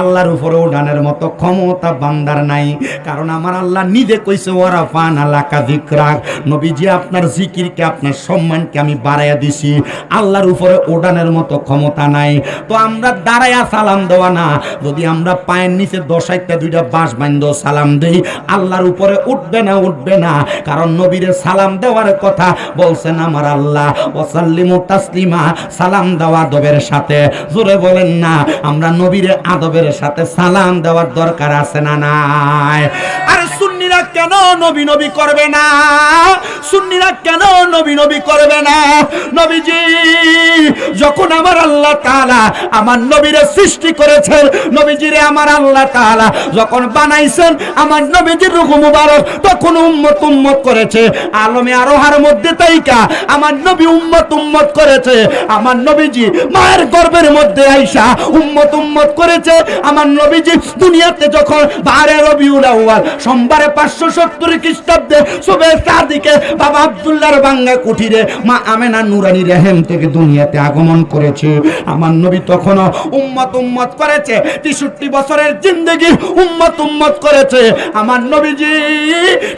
আল্লাহর উপরে উঠানোর মতো ক্ষমতা বান্দার নাই। কারণ আমার আল্লাহ নিজে কইছে ওয়ারাফানা লাকা যিকরাক, নবীজি আপনার জিকিরকে আপনার সম্মানকে আমি বাড়াইয়া দিছি। আল্লাহর উপরে ওঠানোর মতো ক্ষমতা নাই। তো আমরা দাঁড়াইয়া সালাম দেওয়া না, যদি আমরা পায়ের নিচে দশাইতে দুইটা বাঁশ বান্ধব সালাম দেই আল্লাহর উপরে উঠবে না, উঠবে না। কারণ নবীরে সালাম দেওয়ার কথা বলছেন আমার আল্লাহ, ওয়াসাল্লিমু তাসলিমা, সালাম দেওয়া আদবের সাথে। জোরে বলেন না আমরা নবীরে আদবের সাথে সালাম দেওয়ার দরকার আছে না নাই? আর সুন্নিরা কেন নবী নবী করবে না? সুন্নিরা কেন নবী নবী করবে না? নবীজি যখন আমার আল্লাহ তাআলা আমার নবীরে সৃষ্টি করেছেন, নবীজিরে আমার আল্লাহ তাআলা যখন বানাইছেন, আমার নবীজির রূহ মুবারক তখন উম্মত উম্মত করেছে। আলমে আরোহার মধ্যে তাইকা আমার নবী উম্মত উম্মত করেছে। আমার নবীজি মায়ের গর্ভের মধ্যে আইসা উম্মত উম্মত করেছে। আমার নবীজি দুনিয়াতে যখন 12 রবিউল আউয়াল সোমবারে 570 খ্রিস্টাব্দে সুবে সাদিকে বাবা আব্দুল্লাহর বাঙ্গা কুঠিরে মা আমেনা নুরানি রেহেম থেকে দুনিয়াতে আগমন করেছে। আমার নবী তখন উম্মত উম্মত করেছে, 63 বছরের জিন্দেগি উম্মত উম্মত করেছে। আমার নবীজি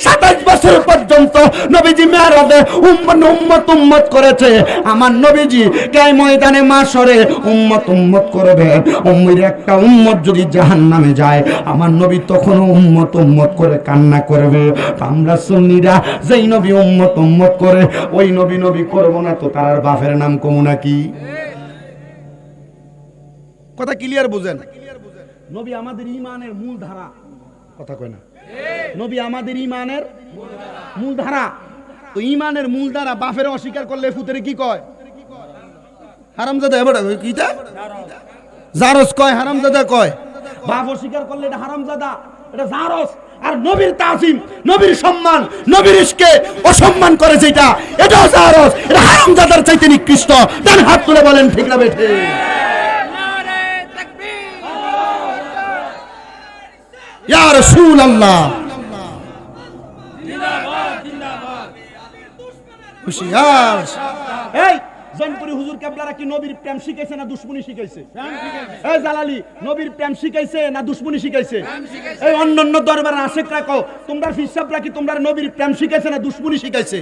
27 বছর পর্যন্ত নবীজি মেরাজে উম্মত উম্মত করেছে। আমার নবীজি কে ময়দানে মাশরে উম্মত উম্মত করবে। উম্মের একটা উম্মত যদি জাহান্নামে যায়, আমার নবী তখনও উম্মত উম্মত করে কান্না করবে। আমরা সুন্নিরা যেই নবী উম্মত উম্মত করে ওই নবী নবী করব না তো তার বাপের নাম কমু নাকি? কথা ক্লিয়ার বুঝেন? নবী আমাদের ঈমানের মূল ধারা। কথা কয় না? নবী আমাদের ঈমানের মূল ধারা। তো ঈমানের মূল ধারা বাপের অস্বীকার করলে ফুতেরে কি কয়? হারামজাদা। এবারে কিটা জারস কয়, হারামজাদা কয়। বাপ অস্বীকার করলে এটা হারামজাদা, এটা জারস। আর নবীর তাজিম, নবীর সম্মান, নবীর ইশকে অসম্মান করে যেটা, এটা জারস, এটা হারামজাদার চাইতে নিকৃষ্ট। ডান হাত তুলে বলেন ঠিক না বেঠে? নারে তাকবীর, ইয়া রাসূলুল্লাহ, জিন্দাবাদ জিন্দাবাদ। হুশিয়ার। এই জনপুরি হুজুর কেবলারা কি নবীর প্রেম শিখাইছে না দুশমনি শিখাইছে? এই জালালি নবীর প্রেম শিখাইছে না দুশমনি শিখাইছে? এই অন্যান্য দরবারের আশেকরা কও তোমরা ফিসাবরা কি তোমরা নবীর প্রেম শিখাইছে না দুশমনি শিখাইছে?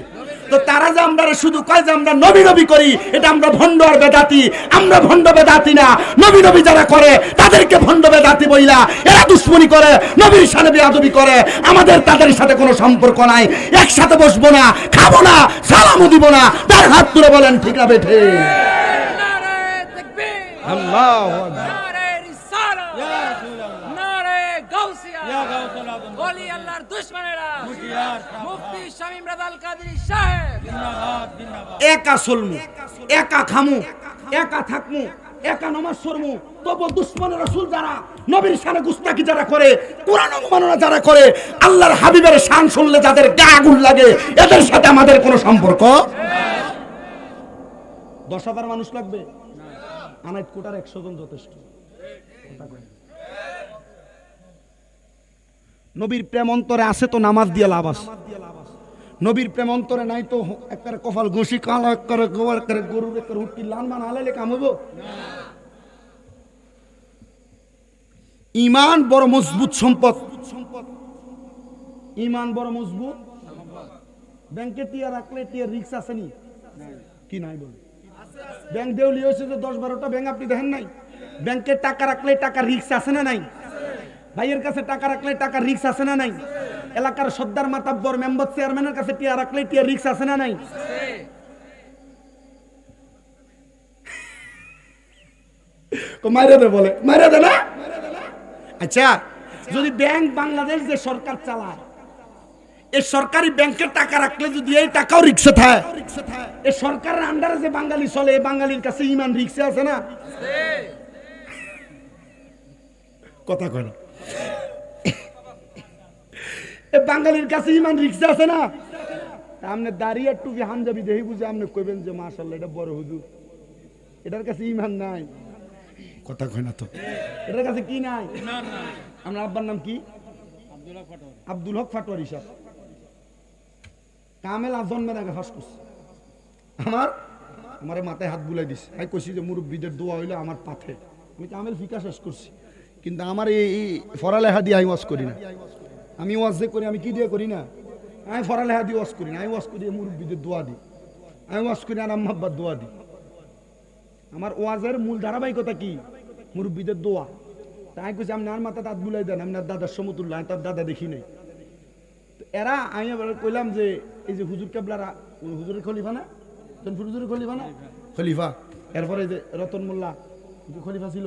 তো তারা যে আমরা শুধু কয় যে আমরা নবী নবী করি, এটা আমরা ভণ্ড আর বেদাতি। আমরা ভণ্ড বেদাতি না। নবী নবী যারা করে তাদেরকে ভণ্ড বেদাতি বইলা এরা দুশমনি করে, নবীর সাথে বেয়াদবি করে। আমাদের তাদের সাথে কোনো সম্পর্ক নাই। একসাথে বসবো না, খাবো না, সালামও দিব না। তার হাত তুলে বলেন ঠিক না বেঠে? নারে তাকবীর, আল্লাহু আকবার, নারে রিসালাত, ইয়া রাসূলুল্লাহ, নারে গাউসিয়া, ইয়া গাউসুল আযম, ওলি আল্লাহর দুশমনেরা, মুফতি শামীম রাদাল কাদেরী সাহেব, জিন্দাবাদ জিন্দাবাদ। একা চলমু, একা খামু, একা থাকমু, একা নামাজ পড়মু, তবু দুশমনের রাসূল যারা, নবীর শানে গুস্তাকি যারা করে, কোরআন অবমাননা যারা করে, আল্লাহর হাবিবের শান শুনলে যাদের গা আগুন লাগে, এদের সাথে আমাদের কোনো সম্পর্ক। 10,000 মানুষ লাগবে? আনাইত কোটার 100 জন যথেষ্ট। নবীর প্রেম অন্তরে আছে তো নামাজ দিয়ে লাভ আছে। নবীর প্রেম অন্তরে নাই তো একবারে কপাল ঘষি কালো একবারে গোবর করে গরুর একবারে উঠকি লান মান হালাইলে কাম হইব? ঈমান বড় মজবুত সম্পদ। ঈমান বড় মজবুত। ব্যাংকে টিয়া রাখলে টিয়া রিস্ক আছে নি? কি নাই বল? ব্যাংক দেউলি হয়েছে যে 10-12টা ব্যাংক আপনি দেখেন নাই? ব্যাংকে টাকা রাখলে টাকা রিস্ক আছে না নাই? ভাইয়ের কাছে টাকা রাখলে টাকা রিস্ক আছে না নাই? এলাকার সর্দার মাতাব্বর মেম্বার চেয়ারম্যানের কাছে টিয়া রাখলে টিয়া রিস্ক আছে না নাই? মাইরা দে বলে, মাইরা দে না? আচ্ছা, যদি ব্যাংক বাংলাদেশ যে সরকার চালায়, এই সরকারি ব্যাংকের টাকা রাখলে যদি এই টাকাও রিক্সা থাকে, এই সরকারের আন্ডারে যে বাঙালি চলে, এই বাঙালির কাছে ঈমান রিক্সা আছে না? কথা কয় না? এই বাঙালির কাছে ঈমান রিক্সা আছে না? আপনি দাঁড়িয়ে একটু হামজাবি দেখি বুঝে আপনি কইবেন যে মাশাআল্লাহ এটা বড় হুজুর, এটার কাছে ঈমান নাই। কথা কয় না তো? এটার কাছে কি নাই? আপনার আব্বার নাম কি? আব্দুল হক ফাটোয়ারি সাহেব। কামেল জন্মের আগে ফাঁস করছে। আমার মাথায় হাত বুলাই দিছে। আমি কইছি যে মুরব্বীদের দোয়া হইলে আমার পাথে। আমি কামেল ফিকা শেষ করছি, কিন্তু আমার এই পড়ালেখা দিয়ে আমি ওয়াজ করি না। আমি ওয়াজ যে করি আমি কি দিয়ে করি না? আমি পড়ালেখা দিয়ে ওয়াজ করি না। আমি ওয়াজ করি মুরব্বীদের দোয়া দিই। আমি ওয়াজ করি আর আম্মা আব্বার দোয়া দিই। আমার ওয়াজের মূল ধারাবাহিকতা কি? মুরব্বীদের দোয়া। তাই কইছি আপনি আর মাথা দাঁত বুলাই দেন, আপনার দাদার সমতুল্য। আমি তার দাদা দেখি নাই। এরা আমি কইলাম যে এই যে হুজুর কেবলারা, হুজুরের খলিফা না? হুজুরের খলিফা না? খলিফা। এরপরে যে রতন মোল্লা খলিফা ছিল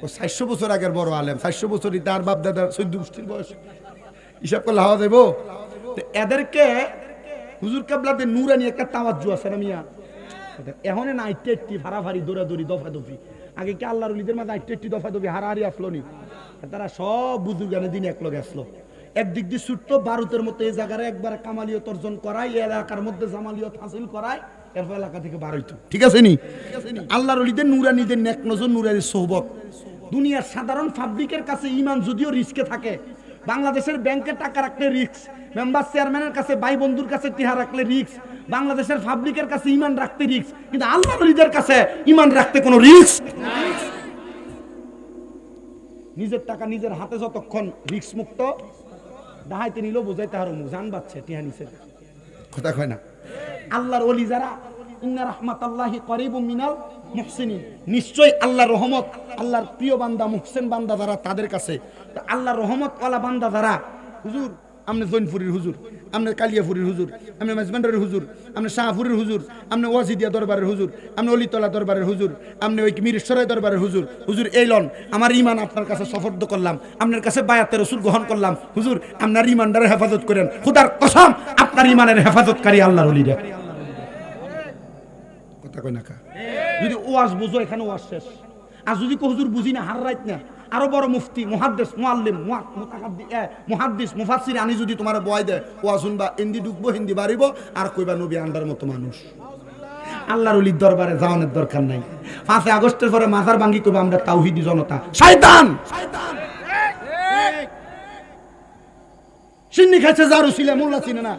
400 বছর আগের বড় আলেম। 400 বছরই তার বাপ দাদার 14 গোষ্ঠীর বয়স। হিসাব করলে হাওয়া দেব। এদেরকে হুজুর কেবলাদের নূরানি একটা তাওয়াজ্জু আছে না মিয়া? এখন না 80 ভাড়াভাড়ি দৌড়াদৌড়ি দফাদফি। আগে কি আল্লাহর ওলিদের মাঝে 80 দফাদফি হারাহারি আসলো নি? তারা সব বুজুর্গানের দিন এক লগে আসলো। একদিক দিয়ে ছুট্ট বারুতের মতো এই জায়গায় একবার কামালিয়ত অর্জন করায়, এই এলাকার মধ্যে জামালিয়ত হাসিল করায়, এরপর এলাকা থেকে বার হইতো। ঠিক আছে নি? আল্লাহর ওলিদের নূরানিদের নেক নজর, নূরানির সোহবত, দুনিয়ার সাধারণ পাবলিকের কাছে ঈমান যদিও রিস্কে থাকে, বাংলাদেশের ব্যাংকে টাকা রাখলে রিস্ক, মেম্বার চেয়ারম্যানের কাছে ভাই বন্ধুর কাছে টিহা রাখলে রিস্ক, বাংলাদেশের পাবলিকের কাছে ঈমান রাখতে রিস্ক, কিন্তু আল্লাহর ওলিদের কাছে ঈমান রাখতে কোনো রিস্ক নাই। নিজের টাকা নিজের হাতে যতক্ষণ রিস্ক মুক্ত, ডাহাইতে নিলেও বোঝাইতে হারো জান বাচ্ছে টিহা নিচে, কথা কয় না। আল্লাহর ওলি যারা, ইন্না রাহমাতাল্লাহি করিবুম মিনাল মুহসিনিন, নিশ্চয়ই আল্লাহর রহমত, আল্লাহর প্রিয় বান্দা মুহসিন বান্দা যারা তাদের কাছে। তো আল্লাহর রহমত ওয়ালা বান্দা যারা, হুজুর আমনে জৈনপুরীর হুজুর, আমনে কালিয়াপুরীর হুজুর, আমনে মাঝবান্ডারের হুজুর, আমনে শাহপুরের হুজুর, আমনে ওয়াজিদিয়া দরবারের হুজুর, আমনে অলিতলা দরবারের হুজুর, আমনে ওই মিরসরাই দরবারের হুজুর, হুজুর এই লন আমার ঈমান আপনার কাছে সফর্দ করলাম, আপনার কাছে বায়াতে রাসূল গ্রহণ করলাম, হুজুর আপনার ঈমানটারে হেফাজত করেন, খোদার কসম আপনার ঈমানের হেফাজতকারী আল্লাহর ওলিরা। কথা কয় না কা? যদি ওয়াজ বুঝো এখানে ওয়াজ শেষ, আর যদি হুজুর বুঝি না হার রাইত না, আরো বড় মুফতি মুহাদ্দিস মুআল্লিম মুহাদ্দিস মুফাসসির আনি যদি তোমার বয় দেয় ওয়াজ শুনবা, হিন্দি ঢুকবো হিন্দি বাড়িব, আর কইবা নবী আন্ডার মতো মানুষ। আল্লাহর ওলির দরবারে যাওয়ানোর দরকার নাই। 5 আগস্টের পরে মাজার ভাঙ্গি কইবা আমরা তাওহীদি জনতা, শয়তান সিন্নি খাইছে জারু ছিলে মোল্লা চিনে না।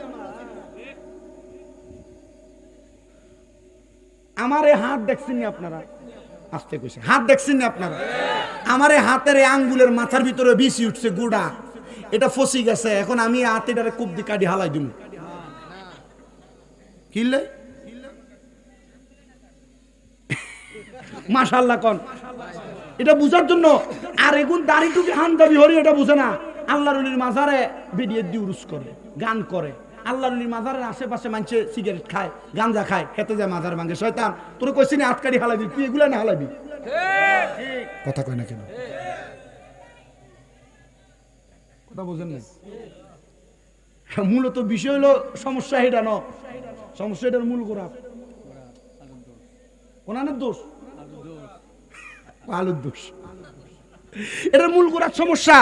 আমারে হাত দেখছেন নি আপনারা? আস্তে কইছে, হাত দেখছেন নি আপনারা? আমার এই হাতের আঙ্গুলের মাথার ভিতরে বিসি উঠছে গুড়া, এটা ফসি গেছে, এখন আমি হাতেটারে কুপ দি কাটি হালাই দিমু। কিলে মাশাআল্লাহ কোন এটা বুঝার জন্য, আর এগুন দাড়ি টুপি হান দাবি হরি এটা বুঝে না। আল্লাহর ওলির মাজারে ভিডিও দিয়ে উরুস করে, গান করে, আল্লাহর ওলির মাজারের আশেপাশে মানুষে সিগারেট খায়, গাঞ্জা খায়, খেতে যায় মাজার ভাঙে। শয়তান তোর কইছি না হাত কাটি হালাবি, তুই এগুলা না হালাবি। কথা কয় না কেন? কথা বুঝেন না? মূলত বিষয় হলো সমস্যা এটা ন, সমস্যা এটার মূল গোড়া ওনানের দোষ, আলুর দোষ, এটার মূল গোড়ার সমস্যা।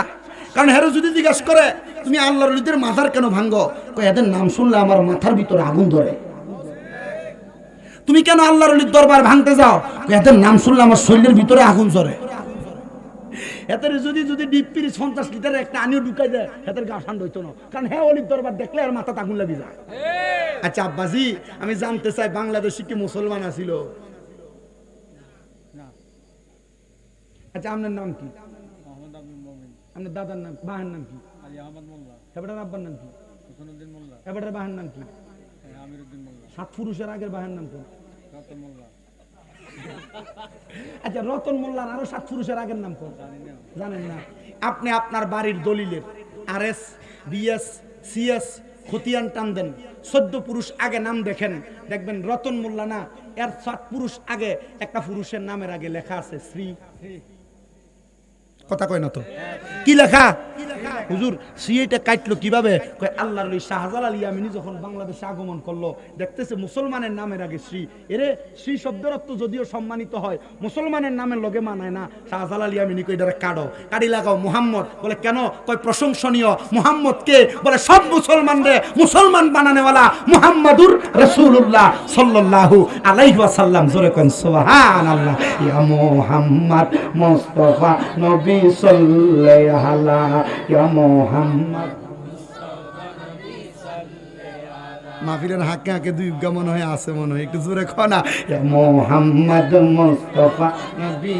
কারণ হেরো যদি জিজ্ঞাসা করে তুমি আল্লাহর ওলিদের মাজার কেন ভাঙ্গো, কয় এদের নাম শুনলে আমার মাথার ভিতরে আগুন ধরে। তুমি কেন আল্লাহর ওলির দরবার ভাঙতে যাও, কয় এদের নাম শুনলে আমার শরীরের ভিতরে আগুন জ্বরে। এদের যদি যদি ডিপ 50 লিটার একটা আনিও ঢুকাই দেয়, এদের গা ঠান্ডা হইতো না, কারণ হ্যাঁ ওলির দরবার দেখলে আর মাথা আগুন লাগি যায়। আচ্ছা আব্বাজি আমি জানতে চাই বাংলাদেশে কি মুসলমান আছিল? আচ্ছা আপনার নাম কি? আপনার দাদার নাম, বাহার নাম কি? এবারের আব্বার নাম কি? এবারের বাহার নাম কি? 7 পুরুষের আগের বাহার নাম কোন? আচ্ছা রতন মোল্লার আরো 7 পুরুষের আগের নাম কোন জানেন না? আপনি আপনার বাড়ির দলিলের RS BS CS খতিয়ান টান দেন, 14 পুরুষ আগে নাম দেখেন, দেখবেন রতন মোল্লা না, এর 7 পুরুষ আগে একটা পুরুষের নামের আগে লেখা আছে শ্রী। কথা কয় না তো? কি লেখা? হুজুর সিএটা কাটলো কিভাবে? কয় আল্লাহর ওলি শাহজালাল ইয়ামিনী যখন বাংলাদেশে আগমন করলো, দেখতেছে মুসলমানের নামের আগে শ্রী। এরে শ্রী শব্দের অর্থ যদিও সম্মানিত হয়, মুসলমানের নামের লগে মানায় না। শাহজালাল ইয়ামিনী কই এটারে কাটো, কাটি লাগাও মুহাম্মদ। বলে কেন? কয় প্রশংসনীয় মুহাম্মদ কে? বলে সব মুসলমানরে মুসলমান বানানেওয়ালা মুহাম্মাদুর রাসূলুল্লাহ সাল্লাল্লাহু আলাইহি ওয়াসাল্লাম। জোরে কোন সুবহানাল্লাহ। ইয়া মুহাম্মদ মুস্তাফা নবী সাল্লাল্লাহু আলাইহি ইয়া মুহাম্মদ। মাহফিলের হাকে হাকে দুই উগ্গা মনে হয় আছে, মনে হয় একটু জোরে কও না। ইয়া মুহাম্মদ মুস্তাফা নবী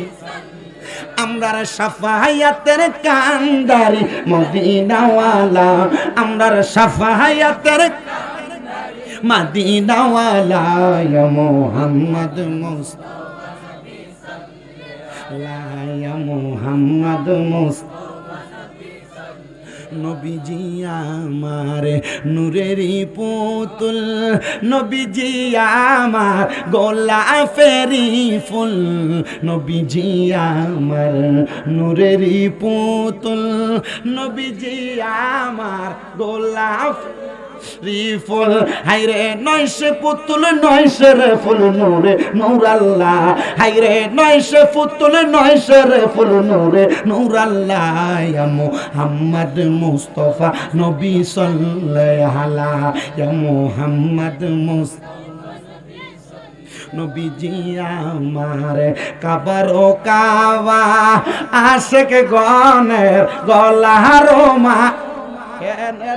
আমরার শাফায়াতের কান্দারি মদিনাওয়ালা, আমরার শাফায়াতের মদিনাওয়ালা। ইয়া মুহাম্মদ মুস্তাফা নবী সাল্লাল্লাহু ইয়া মুহাম্মদ মুস্তাফা নবীজি আমার নূরেরই পুতুল, নবীজি আমার গোলাপেরই ফুল, নবীজি আমার নূরেরই পুতুল, নবীজি আমার গোলাপ রিফুল। হাইরে নয়শে পুতুল নয়শে রে ফুল নূরে নূর আল্লাহ, হাইরে নয়শে পুতুল নয়শে রে ফুল নূরে নূর আল্লাহ। ইয়া মুহাম্মদ মুস্তাফা নবী সাল্লাল্লাহু আলাইহি ইয়া মুহাম্মদ মুস্তাফা। নবীজি আমার কাবার ও কাবা আশেক গনের গলার মা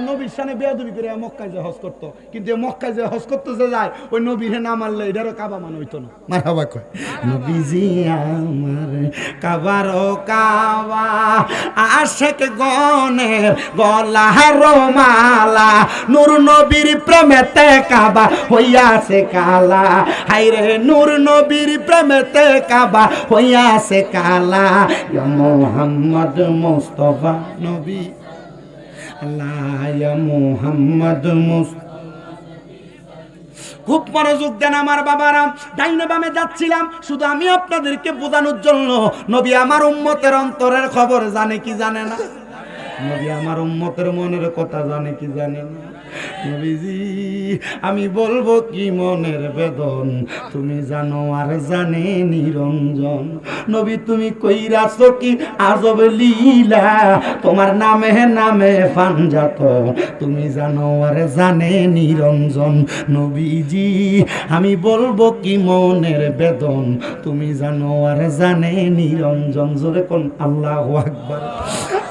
নবীর সামনে বেয়াদবি করে মক্কায় যে হজ করতো, কিন্তু মক্কায় যে হজ করতে যে যায় ওই নবীর না মানলে এটারও কাবা মান হইতো না। মারহাবা কয় নবীজি আমার কাবার ও কাবা আশেক গনের গলার মালা নূর নবীর প্রেমেতে কাবা হইয়াছে কালা, হায়রে নূর নবীর প্রেমেতে কাবা হইয়াছে কালা। ইয়া মুহাম্মদ মুস্তাফা নবী আল্লাহ ইয়া মুহাম্মদ মুস্তাফা। খুব মনোযোগ দেন আমার বাবারা, ডাইনে বামে যাচ্ছিলাম শুধু আমি আপনাদেরকে বোঝানোর জন্য। নবী আমার উম্মতের অন্তরের খবর জানে কি জানে না? নবী আমার উম্মতের মনের কথা জানে কি জানে না? নবীজি আমি বলবো কি মনের বেদন তুমি জানো আর জানে নিরঞ্জন। নবী তুমি কইরাছো কি আজব লীলা, তোমার নামে নামে ফানজাত তুমি জানো আর জানে নিরঞ্জন। নবীজি আমি বলবো কি মনের বেদন তুমি জানো আর জানে নিরঞ্জন। জোরে কোন আল্লাহু আকবার।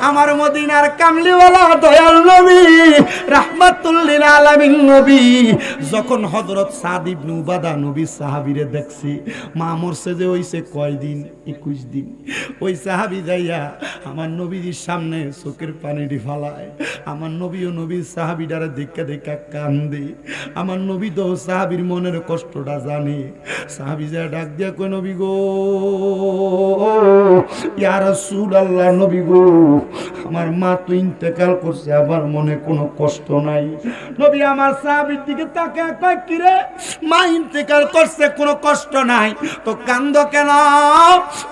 আমার মদিনার কামলিওয়ালা দয়াল নবী রাহমাতুল লিল আলামিন নবী যখন হযরত সাদ ইবনে উবাদা নবী সাহাবীরে দেখছি, মা মরছে যে হইছে কয়দিন 21 দিন, ওই সাহাবী যাইয়া আমার নবীজির সামনে চোখের পানিটি ফালায়। আমার নবীও নবীর সাহাবীটারে দেখা দেখা কান্দে। আমার নবী তো সাহাবীর মনের কষ্টটা জানে। সাহাবী যা ডাক দিয়া কয় নবী গো ইয়া রাসূলুল্লাহ, নবী গো আমার মা তো ইন্তেকাল করছে, আমার মনে কোনো কষ্ট নাই। নবী আমার সাহাবীর দিকে তাকায় কয় কি রে মা ইন্তেকাল করছে কোনো কষ্ট নাই তো কান্দো কেন?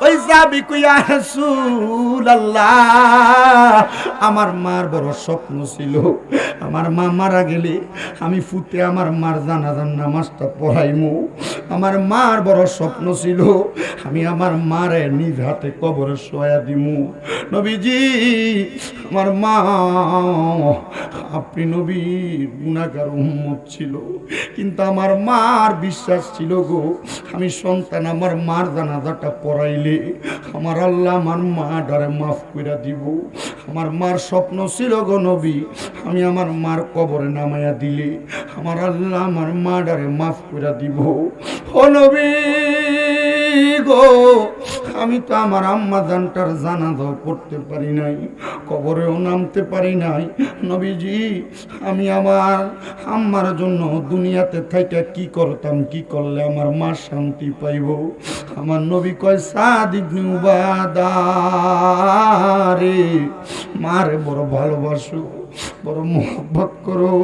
ওই সাহাবী কয় ইয়া রাসূলুল্লাহ আমার মার বড় স্বপ্ন ছিল, আমার মা মারা গেলে আমি ফুটে আমার মার জানাজার নামাজটা পড়াইমু। আমার মার বড় স্বপ্ন ছিল আমি আমার মারে নিজ হাতে কবরে শোয়া দিমু। নবীজি আমার মা আপনি নবীর গুনাহগার উম্মত ছিল, কিন্তু আমার মার বিশ্বাস ছিল গো আমি সন্তান আমার মার জানাজাটা পড়াইলে আমার আল্লাহ আমার মা ডারে মাফ কইরা দিব। আমার মার স্বপ্ন ছিল গো নবী আমি আমার মার কবরে নামাইয়া দিলে আমার আল্লাহ আমার মা ডারে মাফ কইরা দিব। ও নবী গো আমি তো আমার আম্মা জানটার জানাজাও পড়তে পারি নাই, কবরেও নামতে পারি নাই। নবীজি আমি আমার আম্মার জন্য দুনিয়াতে থাইকা কি করতাম, কি করলে আমার মা শান্তি পাইব? আমার নবী কয় সাদ ইবনে উবাদা রে মারে বড় ভালোবাসো, বড় মোহাব্বত করো,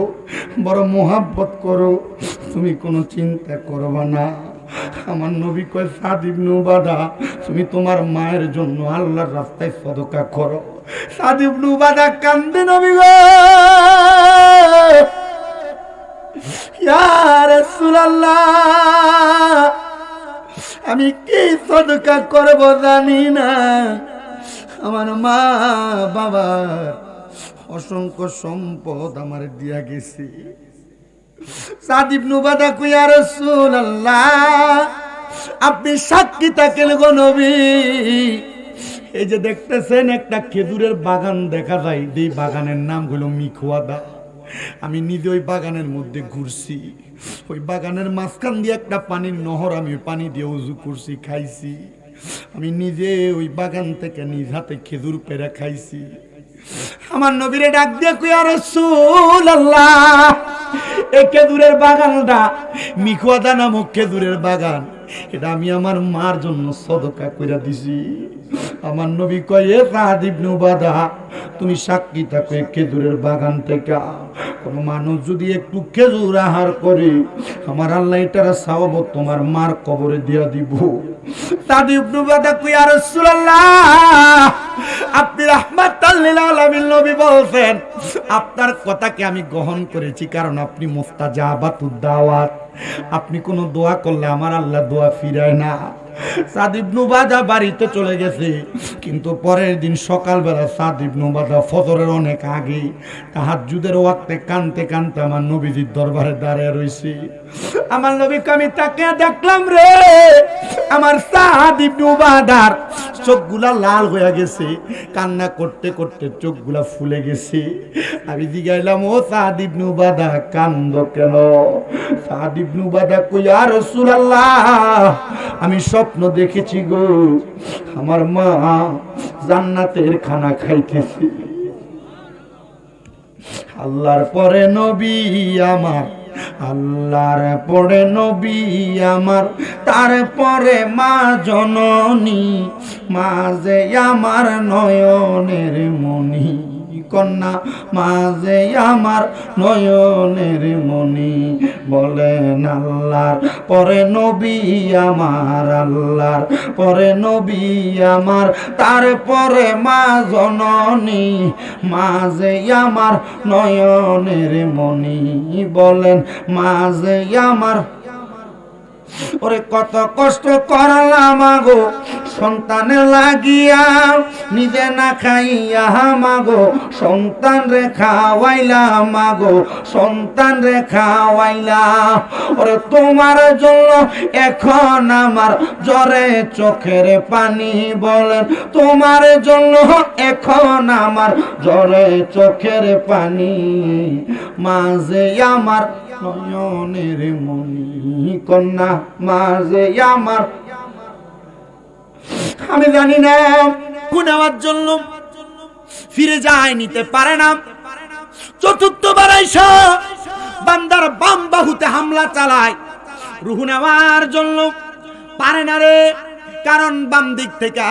বড় মোহাব্বত করো, তুমি কোনো চিন্তা করবা না। আমার নবী কয় সাদ ইবনে উবাদা তুমি তোমার মায়ের জন্য আল্লাহর রাস্তায় সদকা করো। সাদ ইবনে উবাদা কান্দে নবী গো ইয়া রাসূলুল্লাহ আমি কি সদকা করব জানি না, আমার মা বাবার অসংখ্য সম্পদ আমার দিয়া গেছে। সাদ ইবনে উবাদা কই ইয়া রাসূলুল্লাহ আপনি সাক্ষী থাকেন গো নবী, এই যে দেখতেছেন একটা খেজুরের বাগান দেখা যায়, এই বাগানের নাম হলো মিখওয়াদা। আমি নিজে ওই বাগানের মধ্যে ঘুরছি, ওই বাগানের মাঝখান দিয়ে একটা পানির নহর, আমি পানি দিয়ে উজু করছি, খাইছি। আমি নিজে ওই বাগান থেকে নিজ হাতে খেজুর পেড়া খাইছি। আমার নবীরে ডাক দিয়ে কই ইয়া রাসূলুল্লাহ এই খেজুরের বাগানটা মিখওয়াদা নামক খেজুরের বাগান, এটা আমি আমার মার জন্য সদকা কইরা দিছি। আমার নবী কয় এ সাদ ইবনে উবাদা তুমি সাক্ষী থাকো খেজুরের বাগান থেকে কোন মানুষ যদি একটু খেজুর আহার করে আমার আল্লাহ এটার সওয়াব তোমার মার কবরে দিয়া দিব। সাদ ইবনে উবাদা কয় ইয়া রাসূলুল্লাহ আপনি রাহমাতাল লিল আলামিন নবী বলছেন, আপনার কথাকে আমি গ্রহণ করেছি কারণ আপনি মুস্তাজাবাতুদ দাওয়াত, আপনি কোনো দোয়া করলে আমার আল্লাহ দোয়া ফিরায় না। সাদ ইবনে উবাদা বাড়িতে চলে গেছে, কিন্তু পরের দিন সকালবেলা সাদ ইবনে উবাদা ফজরের অনেক আগে তাহাজ্জুদের ওয়াক্তে কানতে কানতে আমার নবীজির দরবারে দাঁড়িয়ে রইছে। আমার নবীকে আমি তাকে দেখলাম রে, আমার সাদ ইবনে উবাদার চোখগুলা লাল হয়ে গেছে, কান্না করতে করতে চোখগুলা ফুলে গেছে। আমি জিগাইলাম, ও সাদ ইবনে উবাদা কান্দো কেন? সাদ ইবনে উবাদা কই, ইয়া রাসূলুল্লাহ, আমি স্বপ্ন দেখেছি গো, আমার মা জান্নাতের খানা খাইতেছে। আল্লাহর পরে নবী আমার, আল্লাহর পরে নবী আমার, তারপরে মা জননী, মা যে আমার নয়নের মণি, কন্যা মা যে আমার নয়নের মণি। বলেন আল্লাহর পরে নবী আমার, আল্লাহর পরে নবী আমার, তারপরে মা জননী, মা যে আমার নয়নের মণি। বলেন মা যে আমার। ওরে কত কষ্ট করলাম গো সন্তানের লাগিয়া, নিজে না খাইয়া মাগো সন্তান রে খাওয়াইলা, মাগো সন্তান রে খাওয়াইলা। ওরে তোমার জন্য এখন আমার জ্বরে চোখের পানি। বলেন তোমার জন্য এখন আমার জ্বরে চোখের পানি, মাঝে আমার নয়নের মণি, কন্যা মাঝে আমার। আমি জানি না কোন আমার জন্য ফিরে যায়, নিতে পারে না। চতুর্থবার আইসা বান্দার বাম বাহুতে হামলা চালায়, রুহ নেওয়ার জন্য পারে না রে, কারণ বাম দিক থেকে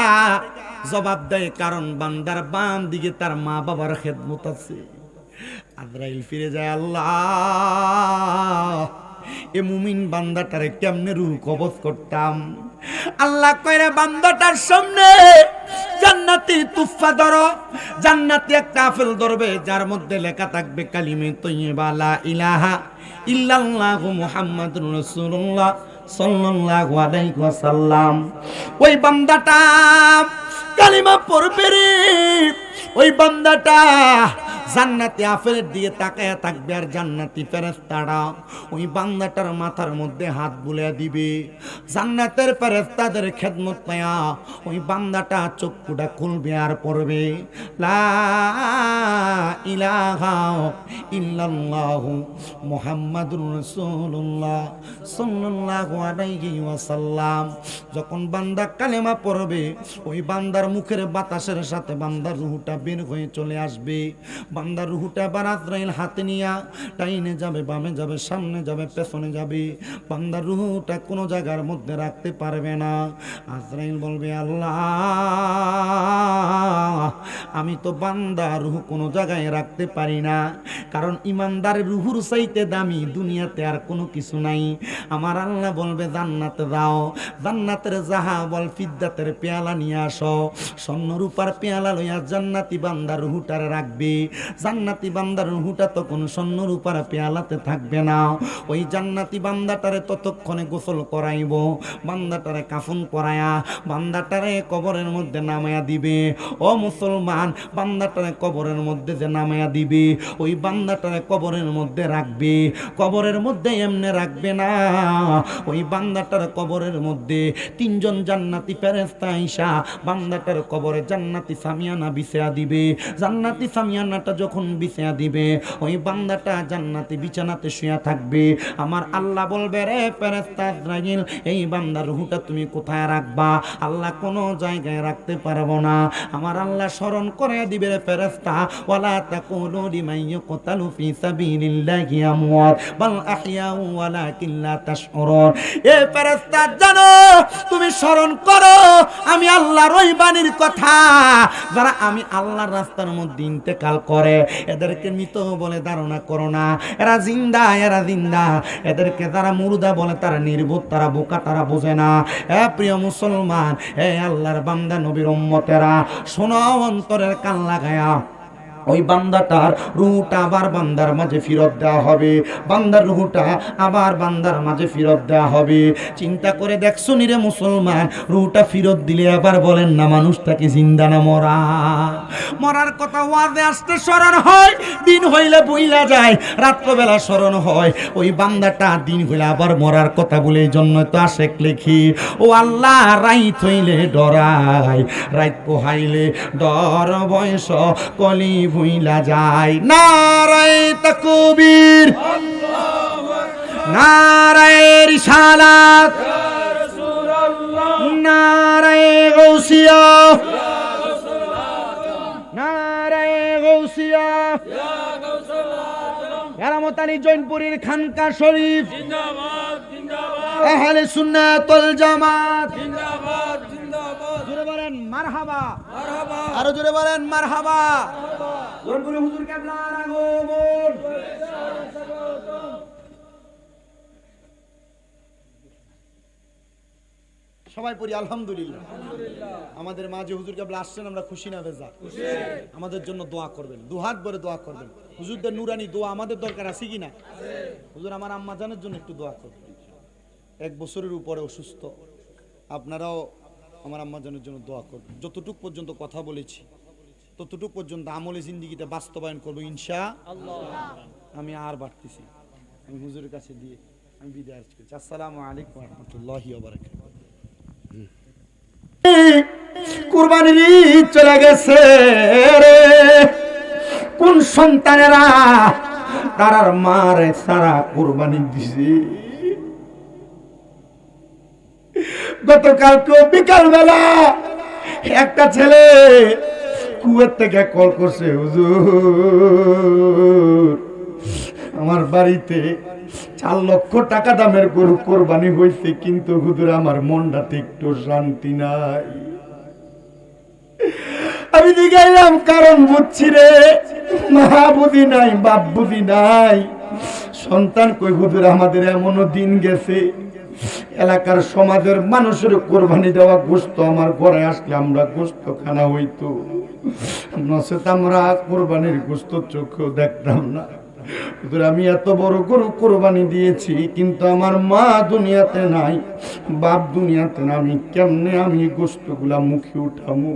জবাব দেয়, কারণ বান্দার বাম দিকে তার মা বাবার খেদমত আছে। আজরাইল ফিরে যায়, আল্লাহ এ মুমিন বান্দাটারে কেমনে রূহ কবজ করতাম। আল্লাহ কইরে বান্দাটার সামনে জান্নাতি তুফা ধরো, জান্নাতি একটা আপেল ধরবে, যার মধ্যে লেখা থাকবে কালিমে তয়্যিবা লা ইলাহা ইল্লাল্লাহু মুহাম্মাদুর রাসূলুল্লাহ সাল্লাল্লাহু আলাইহি ওয়াসাল্লাম। ওই বান্দাটা কালিমা পড়বে রে, ওই বান্দাটা জান্নাতি আপেলের দিকে তাকায়া থাকবে, আর জান্নাতি ফেরেশতারা ওই বান্দাটার মাথার মধ্যে হাত বুলিয়ে দিবে। জান্নাতের ফেরেশতাদের খেদমত পায়া ওই বান্দাটা চক্ষুটা খুলবে আর পড়বে লা ইলাহা ইল্লাল্লাহু মুহাম্মাদুর রাসূলুল্লাহ সাল্লাল্লাহু আলাইহি ওয়াসাল্লাম। যখন বান্দা কালেমা পড়বে, ওই বান্দার মুখের বাতাসের সাথে বান্দার রূহটা বের হয়ে চলে আসবে। বান্দার রূহটা এবার আজরাইল হাতে নিয়া ডাইনে যাবে, বামে যাবে, সামনে যাবে, পেছনে যাবে। বান্দার রূহটা কোনো জায়গার মধ্যে রাখতে পারবে না। আজরাইল বলবে, আল্লাহ আমি তো বান্দার রূহ কোনো জায়গায় রাখতে পারি না, কারণ ইমানদারের রূহুর চাইতে দামি দুনিয়াতে আর কোনো কিছু নাই। আমার আল্লাহ বলবে, জান্নাতে যাও, জান্নাতের জাহাবল ফিদ্দাতের পেয়ালা নিয়ে আসো, স্বর্ণ রূপার পেয়ালা লইয়া জান্নাতি বান্দার রূহটারে রাখবে। জান্নাতি বান্দার রূহটা তখন স্বর্ণ রূপার পেয়ালাতে থাকবে না। ওই জান্নাতি বান্দাটারে ততক্ষণে গোসল করাইব, বান্দাটারে কাফন পরায়া বান্দাটারে কবরের মধ্যে নামায়া দিবে। ও মুসলমান, বান্দাটারে কবরের মধ্যে যে নামায়া দিবে, ওই বান্দাটারে কবরের মধ্যে রাখবে। কবরের মধ্যে এমনে রাখবে না, ওই বান্দাটার কবরের মধ্যে তিনজন জান্নাতি ফেরেশতা আইসা বান্দাটার কবরে জান্নাতি সামিয়ানা বিছায়া দিবে। জান্নাতি সামিয়ানাটা যখন বিছায়া দিবে, ওই বান্দাটা জান্নাতি বিছানাতে শুয়ে থাকবে। আমার আল্লাহ বলবে, রে ফেরেশতা আজরাইল, এই বান্দার রূহটা তুমি কোথায় রাখবা? আল্লাহ কোনো জায়গায় রাখতে পারবো না। আমার আল্লাহ স্মরণ করে দিবে, রে ফেরেশতা, ওয়ালা তাকুলু লিমান ইউকতালু ফি সাবিলিল্লাহি আমওয়াত বাল আহইয়াউ ওয়ালাকিন লা তাশউরুন। এ ফেরেশতা, জানো, তুমি স্মরণ করো আমি আল্লাহর ওই বাণীর কথা, যারা আমি আল্লাহর রাস্তার মধ্যে ইন্তেকাল করে এদেরকে মৃত বলে ধারণা করো না, এরা জিন্দা, এরা জিন্দা। এদেরকে যারা মুর্দা বলে তারা নির্বোধ, তারা বোকা, তারা বোঝে না। এ প্রিয় মুসলমান, এ আল্লাহর বান্দা নবীর উম্মতেরা, শোনো অন্তরের কান লাগায়া। ওই বান্দাটার রূহটা আবার বান্দার মাঝে ফেরত দেওয়া হবে, বান্দার রূহটা আবার বান্দার মাঝে ফেরত দেওয়া হবে। চিন্তা করে দেখছো নি রে মুসলমান, রূহটা ফেরত দিলে আবার বলেন না মানুষটাকে জিন্দা না মরা? মরার কথা ওয়াজে আসতে স্মরণ হয়, দিন হইলে বইলা যায়, রাত্রবেলা স্মরণ হয়। ওই বান্দাটা দিন হইলে আবার মরার কথা বলে, এই জন্য তো আশেক লিখি, ও আল্লাহ রাইত হইলে ডরাই, রাইত পোহাইলে ডর বয়স কলি ভুইলা যায়। নারায়ে তাকবীর, নারায়ে রিসালাত, নারায়ে গাউসিয়া, নারায়ে গাউসিয়া, কেরামত আলী জৈনপুরীর খানকা শরীফ জিন্দাবাদ, জিন্দাবাদ, আহলে সুন্নাত ওয়াল জামাত জিন্দাবাদ, জিন্দাবাদ। জোরে বলেন মারহাবা, মারহাবা, আরো জোরে বলেন মারহাবা। জৈনপুরী হুজুর কিবলার আগমন। সবাই পড়ি আলহামদুলিল্লাহ। আমাদের মাঝে হুজুর কিবলা আসছেন, আমরা খুশি না বেজা? খুশি। আমাদের জন্য দোয়া করবেন, দুহাত ভরে দোয়া করবেন। হুজুরদের নুরানি দোয়া আমাদের দরকার আছে কি না? হুজুর আমার আম্মা জানের জন্য একটু দোয়া করবেন, 1 বছরের উপরে অসুস্থ। আপনারাও আমার আম্মা জানের জন্য দোয়া করবেন। যতটুক পর্যন্ত কথা বলেছি ততটুক পর্যন্ত আমলে জিন্দিগিতে বাস্তবায়ন করবো ইনশাআল্লাহ। আমি আর বাড়তেছি, আমি হুজুরের কাছে দিয়ে আমি বিদায় করছি। আসসালামু আলাইকুম ওয়া রাহমাতুল্লাহি ওয়া বারাকাতুহু। কুরবানির ঈদ চলে গেছে রে, কোন সন্তানেরা তারার মারে সারা কুরবানি দিছে। গতকালকে বিকাল বেলা একটা ছেলে কুয়েত থেকে কল করছে, হুজুর আমার বাড়িতে 4 লক্ষ টাকা দামের গরু কোরবানি হয়েছে, কিন্তু হুজুর আমার মনটাতে একটু শান্তি নাই। আমি জিজ্ঞাসলাম কারণ বুঝছি রে, মা বুদ্ধি নাই, বাপ বুদ্ধি নাই, সন্তান কই হুজুর আমাদের এমনও দিন গেছে এলাকার সমাজের মানুষের কোরবানি দেওয়া গোশত আমার ঘরে আসলে আমরা গোশত খানা হইতো, নচেত আমরা কোরবানির গোশত চোখেও দেখতাম না। আমি এত বড় গরু কোরবানি দিয়েছি, কিন্তু আমার মা দুনিয়াতে নাই, বাপ দুনিয়াতে না, আমি কেমনে আমি গোশতগুলা মুখে উঠামু?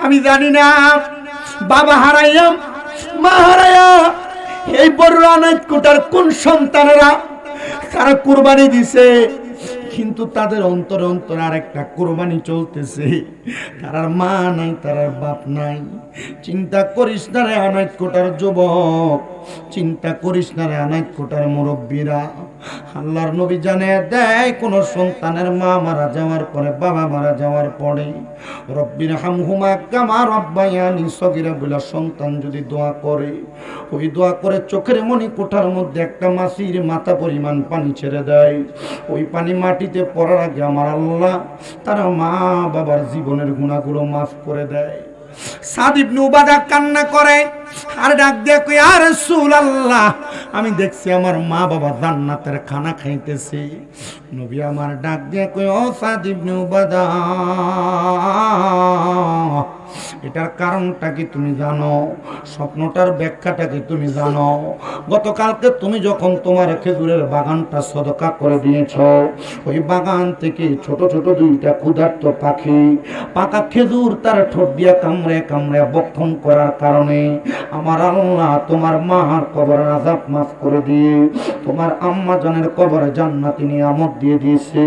আমি জানি না। বাবা হারাইয়া মা হারাইয়া এই বড় অনাথ কোটার কোন সন্তানেরা তারা কোরবানি দিছে, কিন্তু তাদের অন্তরে অন্তরে আরেকটা কোরবানি চলতেছে। তার মা নাই, তার বাপ নাই। চিন্তা করিস না রে অনাথ কোটার যুবক, চিন্তা করিস না রে অনাথ কোটার মুরব্বীরা। আল্লাহর নবী জানে দেয়, কোন সন্তানের মা মারা যাওয়ার পরে, বাবা মারা যাওয়ার পরে, রব্বির হামহুমা কামা রব্বায়ানি সগীরা বলে সন্তান যদি দোয়া করে, ওই দোয়া করে চোখের মনি কোঠার মধ্যে একটা মাছির মাথা পরিমাণ পানি ছেড়ে দেয়। ওই পানি মাটিতে পড়ার আগে আমার আল্লাহ তারা মা বাবার জীবনের গুনাহগুলো মাফ করে দেয়। সাদ ইবনে উবাদা কান্না করে আর ডাক দিয়ে কই, ইয়া রাসূলুল্লাহ, আমি দেখছি আমার মা বাবা জান্নাতের খানা খাইতেছে। নবী আমার ডাক দিয়ে কই, ও সাদ ইবনে উবাদা, এটার কারণটা কি তুমি জানো? স্বপ্নটার ব্যাখ্যাটা কি তুমি জানো? গতকালকে তুমি যখন তোমার খেজুরের বাগানটা সদকা করে দিয়েছ, ওই বাগান থেকে ছোট ছোট 2টা ক্ষুধার্ত পাখি পাকা খেজুর তার ঠোঁট দিয়া কামড়ে কামড়ে বক্ষণ করার কারণে আমার আল্লাহ তোমার মার কবরের আযাব মাফ করে দিয়ে তোমার আম্মা জানের কবরে জান্নাতি নিয়ামত দিয়ে দিয়েছে।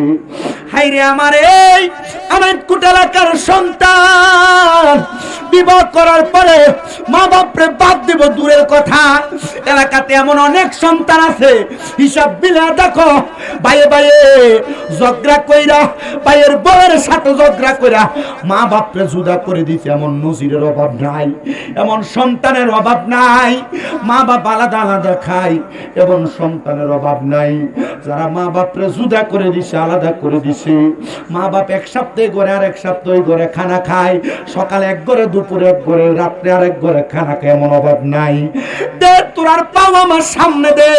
হাইরে আমার এই আমার কুটালাকার সন্তান বিবাহ করার পরে মা বাপরে বাদ দিব দূরের কথা, এলাকাতে এমন অনেক সন্তান আছে, হিসাব বিলা দেখো, বাইয়ে বাইয়ে ঝগড়া কইরা, বাইয়ের বউয়ের সাথে ঝগড়া কইরা মা বাপরে জুদা করে দিতে এমন নজিরের অভাব নাই, এমন সন্তানের অভাব নাই। মা বাপ আলাদা আলাদা খায়, এমন সন্তানের অভাব নাই। যারা মা বাপরে জুদা করে দিছে, আলাদা করে দিছে, মা বাপ এক সপ্তাহে ঘরে আর এক সপ্তাহে ঘরে খানা খায়, সকালে এক ঘরে, দুপুরে এক ঘরে, রাত্রে আরেক ঘরে খানা খায়, এমন অভাব নাই। দে তোরার পাও আমার সামনে দে,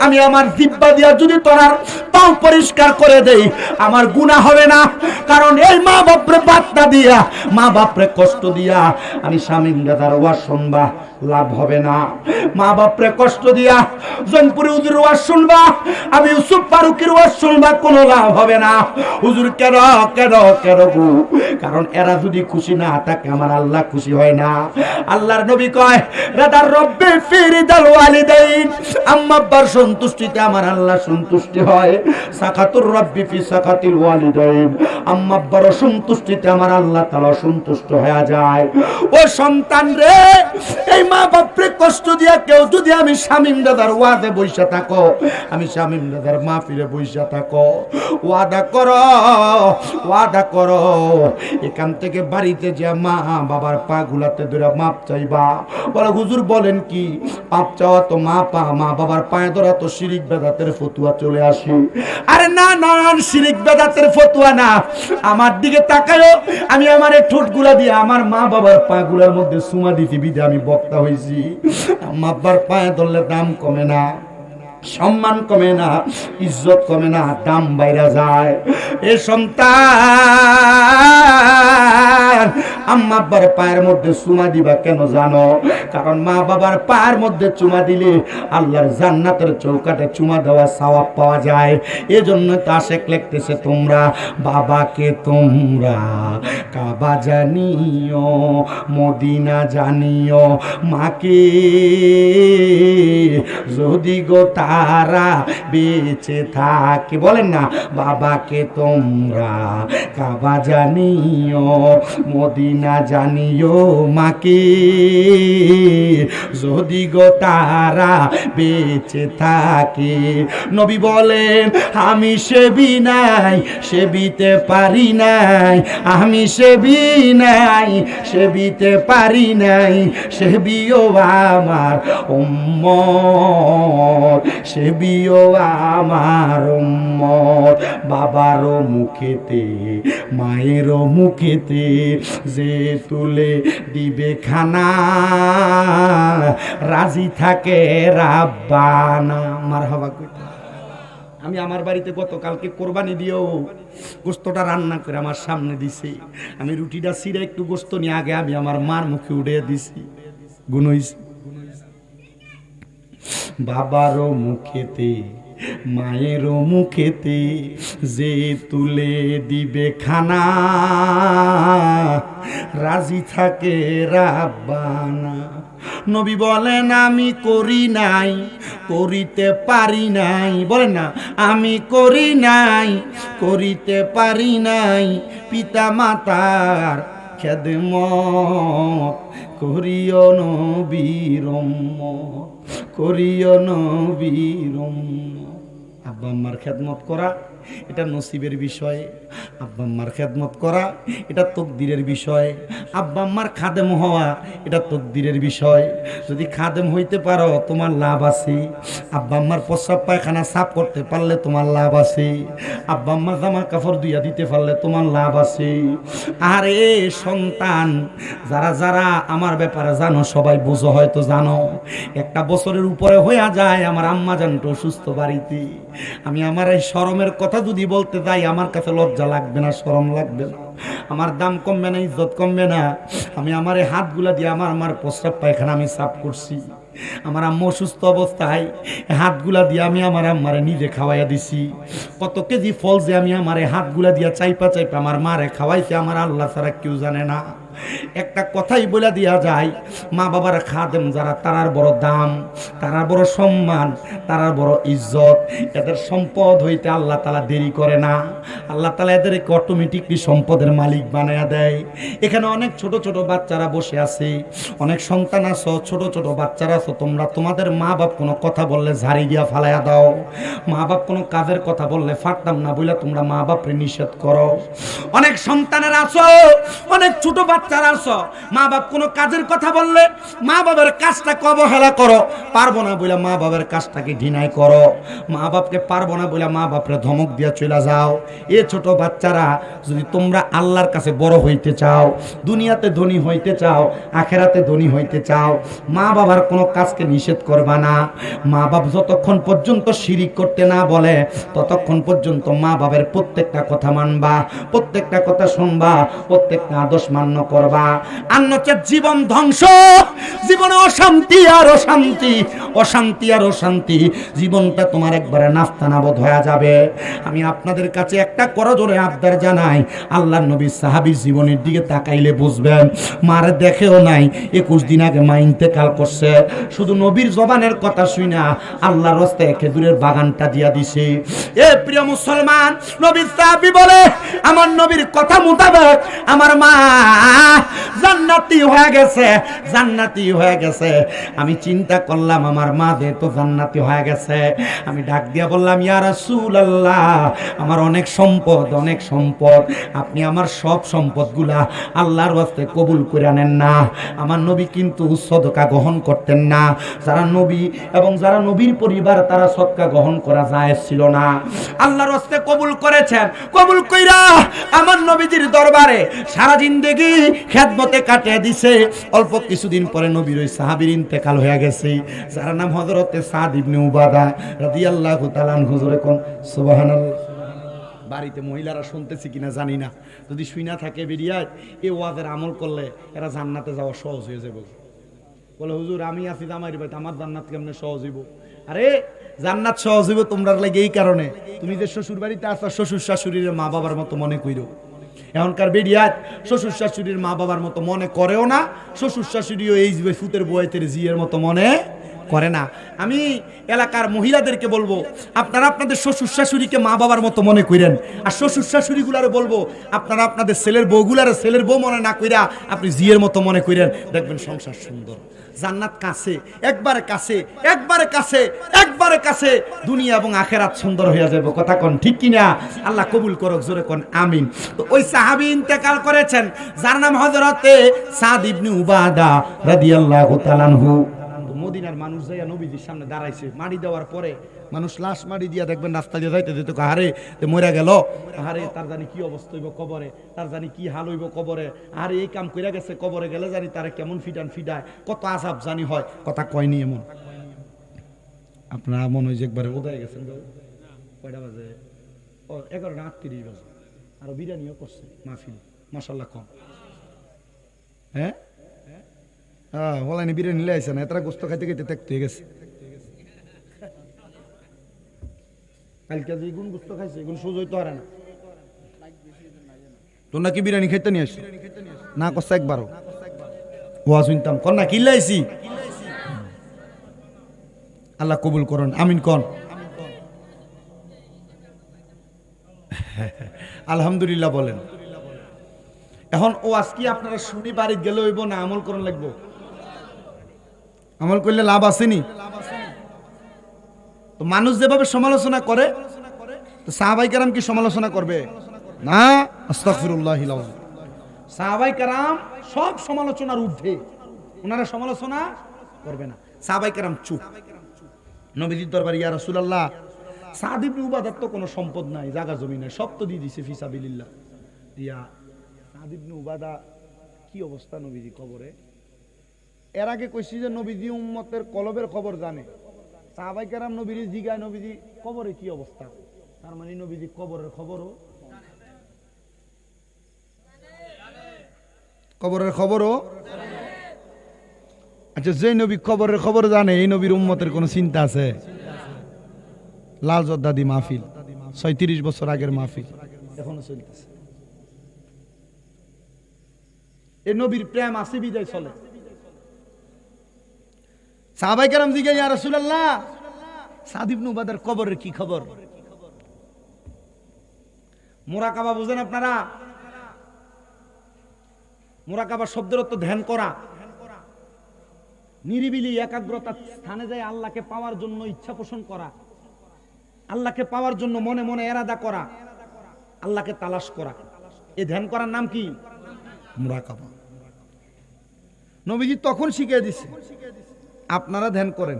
আমি আমার জিব্বা দিয়া যদি তোরার পাও পরিষ্কার করে দেই, আমার গুনাহ হবে না। কারণ এই মা বাপরে বার্তা দিয়া, মা বাপরে কষ্ট দিয়া আমি শামীম দাদার ওয়াজ শুনবা, লাভ হবে না। মা বাপরে কষ্ট দিয়া জৈনপুরি হুজুর ওয়াজ শুনবা, আমি ইউসুফ ফারুকের ওয়াজ শুনবা, কোনো লাভ হবে না। হুজুর কেন কেন কেন গো? কারণ এরা যদি খুশি না থাকে আমার আল্লাহ খুশি হয় না। আল্লাহর নবী কয় রাদার রব্বি ফিরিদাল ওয়ালিদাইন, আম্মা আব্বার সন্তুষ্টিতে আমার আল্লাহ সন্তুষ্টি হয়। সাকাতুর রব্বি ফি সাকাতিল ওয়ালিদাইন, আম্মা আব্বার সন্তুষ্টিতে আমার আল্লাহ তাআলা সন্তুষ্ট হয়ে যায়। ও সন্তান রে, এই মা বাপরে কষ্ট দিয়া কেউ যদি আমি শামীম দাদার ওয়াদে বইসা থাকো, আমি শামীম দাদার মাহফিলে বইসা থাকো, ওয়াদা করো, ওয়াদা করো এখান থেকে বাড়িতে যে মা বাবার পা গুলাতে ধরে মাপ চাইবা। বলে হুজুর বলেন কি, পাপ চাওয়া তো মা বাবার পায়ে ধরা তো শিরিক বেদাতের ফতুয়া চলে আসে। আরে না না, শিরিক বেদাতের ফতুয়া না। আমার দিকে তাকায়ো, আমি আমার ঠোঁট গুলা দিয়ে আমার মা বাবার পা গুলার মধ্যে সুমা দিতে বিদে আমি বক্তা হয়েছি। মা বাবার পায়ে ধরলে দাম কমে না, সম্মান কমে না, ইজ্জত কমে না, দাম বাইরা যায়। এ সন্তান, আম্মা আব্বার পায়ের মধ্যে চুমা দিবা কেন জানো? কারণ মা বাবার পায়ের মধ্যে চুমা দিলে আল্লাহর জান্নাতের চৌকাটে চুমা দেওয়া সওয়াব পাওয়া যায়। এজন্য তো আশেক লিখতেছে তোমরা বাবাকে তোমরা কাবা জানিও, মদিনা জানিও, মাকে যদি গো তারা বেঁচে থাকে, বলেন না বাবাকে তোমরা কাবা জানিও, মদিনা জানিও, মাকে যদি গো তারা বেঁচে থাকে। নবী বলেন আমি সেবি নাই, সেবিতে পারি নাই, আমি সেবি নাই, সেবিতে পারি নাই, সেবিও আমার উম্মত, সেবিও আমার উম্মত। বাবারও মুখেতে মায়েরও মুখেতে যে তুলে দিবে খানা, রাজি থাকে রাব্বানা। মারহাবা। আমি আমার বাড়িতে গতকালকে কোরবানি দিয়েও গোস্তটা রান্না করে আমার সামনে দিছি। আমি রুটিটা ছিঁড়ে একটু গোস্ত নিয়ে আগে আমি আমার মার মুখে উড়িয়ে দিছি। গুণ হইছে। বাবারও মুখেতে মায়েরও মুখেতে যে তুলে দিবে খানা, রাজি থাকে রাব্বানা। নবী বলেন আমি করি নাই, করিতে পারি নাই, বলেন না আমি করি নাই, করিতে পারি নাই, পিতা মাতার খেদমত করিও নবীর উম্মত, করিও নবীর উম্মত। আব্বা আম্মার খেদমত করা এটা নসিবের বিষয়, আব্বা আম্মার খেদমত করা এটা তকদিরের বিষয়, আব্বা আম্মার খাদেম হওয়া এটা তকদিরের বিষয়। যদি খাদেম হইতে পারো তোমার লাভ আছে, আব্বা আম্মার প্রস্রাব পায়খানা সাফ করতে পারলে তোমার লাভ আছে, আব্বা আম্মার জামা কাপড় ধুইয়া দিতে পারলে তোমার লাভ আছে। আরে সন্তান, যারা যারা আমার ব্যাপারে জানো সবাই বুঝো, হয়তো জানো একটা বছরের উপরে হইয়া যায় আমার আম্মা জানতো অসুস্থ বাড়িতে, আমি আমার এই শরমের কথা যদি বলতে যাই আমার কাছে লজ্জা লাগবে না, শরম লাগবে না, আমার দাম কমবে না, ইজ্জত কমবে না। আমি আমার এই হাতগুলা দিয়ে আমার প্রস্রাব পায়খানা আমি সাফ করছি। আমার আম্মা অসুস্থ অবস্থায় হাতগুলা দিয়ে আমি আমার আম্মারে নিজে খাওয়াইয়া দিছি। কত কেজি ফল যে আমি আমার এই হাতগুলা দিয়া চাইপা চাইপা আমার মারে খাওয়াইছি, আমার আল্লাহ ছাড়া কেউ জানে না। একটা কথাই বলে দিয়া যায়, মা বাবার খাদেম যারা তারার বড় দাম, তারার বড় সম্মান, তারার বড় ইজ্জত। এদের সম্পদ হইতে আল্লাহ তাআলা দেরি করে না, আল্লাহ তাআলা এদেরকে অটোমেটিকলি সম্পদের মালিক বানায়া দেয়। এখানে অনেক ছোট ছোট বাচ্চারা বসে আছে, অনেক সন্তান আছো, ছোট ছোট বাচ্চারা আছো, তোমরা তোমাদের মা বাপ কোনো কথা বললে ঝাড়ি দিয়া ফালাইয়া দাও, মা বাপ কোনো কাজের কথা বললে ফাটতাম না বলে তোমরা মা বাপরে নিষেধ করো। অনেক সন্তানের আছো, অনেক ছোট বাচ্চা বাচ্চারা আছো, মা বাপ কোনো কাজের কথা বললে মা বাবার কাজটাকে অবহেলা করো, পারবো না বলে মা বাবার কাজটাকে ডিনাই করো, মা বাপকে পারবো না বলে মা বাপরে ধমক দিয়া চলে যাও। এ ছোট বাচ্চারা, যদি তোমরা আল্লাহর কাছে বড় হইতে চাও, দুনিয়াতে ধনী হইতে চাও, আখেরাতে ধনী হইতে চাও, মা বাবার কোনো কাজকে নিষেধ করবা না। মা বাপ যতক্ষণ পর্যন্ত শিরিক করতে না বলে ততক্ষণ পর্যন্ত মা বাবার প্রত্যেকটা কথা মানবা, প্রত্যেকটা কথা শুনবা, প্রত্যেকটা আদর্শ মান্য করবা। আর নচেত জীবন ধ্বংস, জীবনে অশান্তি আর অশান্তি, অশান্তি আর অশান্তি, জীবনটা তোমার একবারে নাস্তানাবদ হয়ে যাবে। আমি আপনাদের কাছে একটা করজোরে আবদার জানাই, আল্লাহর নবী সাহাবীর জীবনের দিকে তাকাইলে বুঝবেন, মার দেখেও নাই, 21 দিন আগে মা ইন্তেকাল করছে, শুধু নবীর জবানের কথা শুনা আল্লাহর রাস্তায় খেজুরের বাগানটা দিয়া দিছে। এ প্রিয় মুসলমান, নবীর সাহাবী বলে, আমার নবীর কথা মোতাবেক আমার মা জান্নাতি হয়ে গেছে, জান্নাতি হয়ে গেছে। আমি চিন্তা করলাম আমার মা দে তো জান্নাতি হয়ে গেছে, আমি ডাক দিয়া বললাম, ইয়া রাসূলুল্লাহ, আমার অনেক সম্পদ, অনেক সম্পদ, আপনি আমার সব সম্পদগুলা আল্লাহর রাস্তায় কবুল করে নেন না। আমার নবী কিন্তু সদকা গ্রহণ করতেন না। যারা নবী এবং যারা নবীর পরিবার তারা সদকা গ্রহণ করা জায়েজ ছিল না। আল্লাহর রাস্তায় কবুল করেছেন, কবুল কইরা আমার নবীজির দরবারে সারা জিন্দেগি খেদমতে কাটিয়ে দিছে। অল্প কিছুদিন পরে নবীর ওই সাহাবীর ইন্তেকাল হয়ে গেছে, যার নাম হযরতে সাদ ইবনে উবাদা রাদিয়াল্লাহু তাআলা আনহু। জোরে কোন সুবহানাল্লাহ। বাড়িতে মহিলারা শুনতেছি কিনা জানি না, যদি শুইনা থাকে বেরিয়ায় এই ওয়াজের আমল করলে এরা জান্নাতে যাওয়া সহজ হয়ে যাবে। বলে হুজুর আমি আছি জামাইর বাড়িতে, আমার জান্নাত কেমনে সহজ হইব? আরে জান্নাত সহজ হইব তোমরার লাগে এই কারণে, তুমি যে শ্বশুর বাড়িতে আসো শ্বশুর শাশুড়ির মা বাবার মতো মনে কইরো। এখনকার বেরিয়াত শ্বশুর শাশুড়ির মা বাবার মতো মনে করেও না, শ্বশুর শাশুড়িও এই ফুতের বয়েতের জিয়ের মতো মনে করে না। আমি এলাকার মহিলাদেরকে বলবো, আপনারা আপনাদের শ্বশুর শাশুড়িকে মা বাবার মতো মনে করেন, আর শ্বশুর শাশুড়িগুলারে বলবো আপনারা আপনাদের ছেলের বউগুলারে ছেলের বউ মনে না কইরা আপনি জিয়ের মতো মনে করেন, দেখবেন সংসার সুন্দর, জান্নাত কাছে, একবারে কাছে, একবারে কাছে, একবারে কাছে, দুনিয়া এবং আখেরাত সুন্দর হয়ে যাবে। কথা কোন ঠিক কিনা? আল্লাহ কবুল করুক, জোরে কোন আমিন। তো ওই সাহাবী ইন্তেকাল করেছেন যার নাম হযরতে সাদ ইবনে উবাদা রাদিয়াল্লাহু তাআলা আনহু। মদিনার মানুষ যাইয়া নবীজির সামনে দাঁড়াইছে, মাটি দেওয়ার পরে মানুষ লাশ মাটি দিয়া দেখবেন রাস্তা দিয়ে যাইতে যেত, আরে মরে গেল, আরে তার জানি কি অবস্থা হইব কবরে, তার জানি কি হাল হইব কবরে, আরে এই কাম কইরা গেছে, কবরে গেলে জানি তারা কেমন ফিটান ফিটায়, কত আযাব জানি হয়। কথা কয়নি এমন? আপনারা মনে হয় যে একবারে ওদায় গেছেন। কয়টা বাজে? ও 11:38 বাজে। আরো বিরিয়ানিও করছে মাহফিল, মাশাআল্লাহ। কম হ্যাঁ হ্যাঁ বলাইনি বিরিয়ানি নিলে আইসে না, এতটা গোস্ত খাইতে খাইতে ত্যাক্ত হয়ে গেছে। কালকে যে গুণ গোস্ত খাইছে এগুলো সোজ হইতে পারে না। তোর নাকি বিরিয়ানি খাইতে নিয়ে আসছো না? করছে একবারও ওয়া শুনতাম কন না কিল্লাইছি। আল্লাহ কবুল করুন, আমিন কন। আলহামদুলিল্লাহ বলেন। এখন ও আজকে আপনারা শুনি বাড়ি গেলে হইব না আমল করুন লাগবো? আমল করলে লাভ আসেনি? তো মানুষ যেভাবে সমালোচনা করে তো সাহাবাই কেরাম কি সমালোচনা করবে না? আস্তাগফিরুল্লাহিল আযীম। সাহাবাই কেরাম সব সমালোচনার ঊর্ধ্বে, ওনারা সমালোচনা করবে না। সাহাবাই কেরাম চুপ। নবীজির দরবারে ইয়া রাসূলুল্লাহ, সাদ ইবনে উবাদার তো কোনো সম্পদ নাই, জায়গা জমি নাই, সব তো দিয়ে দিছে ফিসাবিলিল্লাহ। দিয়া সাদ ইবনে উবাদা কি অবস্থা নবীজি কবরে? এর আগে কইছি যে নবীজি উম্মতের কলবের খবর জানে। সাহাবায়ে কেরাম নবীজি জিগায় নবীজি কবরে কি অবস্থা, তার মানে নবীজি কবরের খবরও আচ্ছা, যে নবী খবরের খবর জানে এই নবীর উম্মতের কোন চিন্তা আছে? লাল জর্দাদি মাহফিল ৩৬ বছর আগের মাহফিল এখনো চলতেছে। এ নবীর প্রেম আছে বিদায় চলে। সাহাবায়ে কেরাম জিজ্ঞাসা, ইয়া রাসূলুল্লাহ, সাদ ইবনে উবাদার কবরের কি খবর? মুরাকাবা বুঝেন আপনারা? মুরাকাবা শব্দের অর্থ ধ্যান করা, নিরিবিলি একাগ্রতার স্থানে যায় আল্লাহকে পাওয়ার জন্য ইচ্ছা পোষণ করা, আল্লাহকে পাওয়ার জন্য মনে মনে এরাদা করা, আল্লাহকে তালাশ করা। এই ধ্যান করার নাম কি? মুরাকাবা। নবীজি তখন শিখিয়ে দিছে। আপনারা ধ্যান করেন,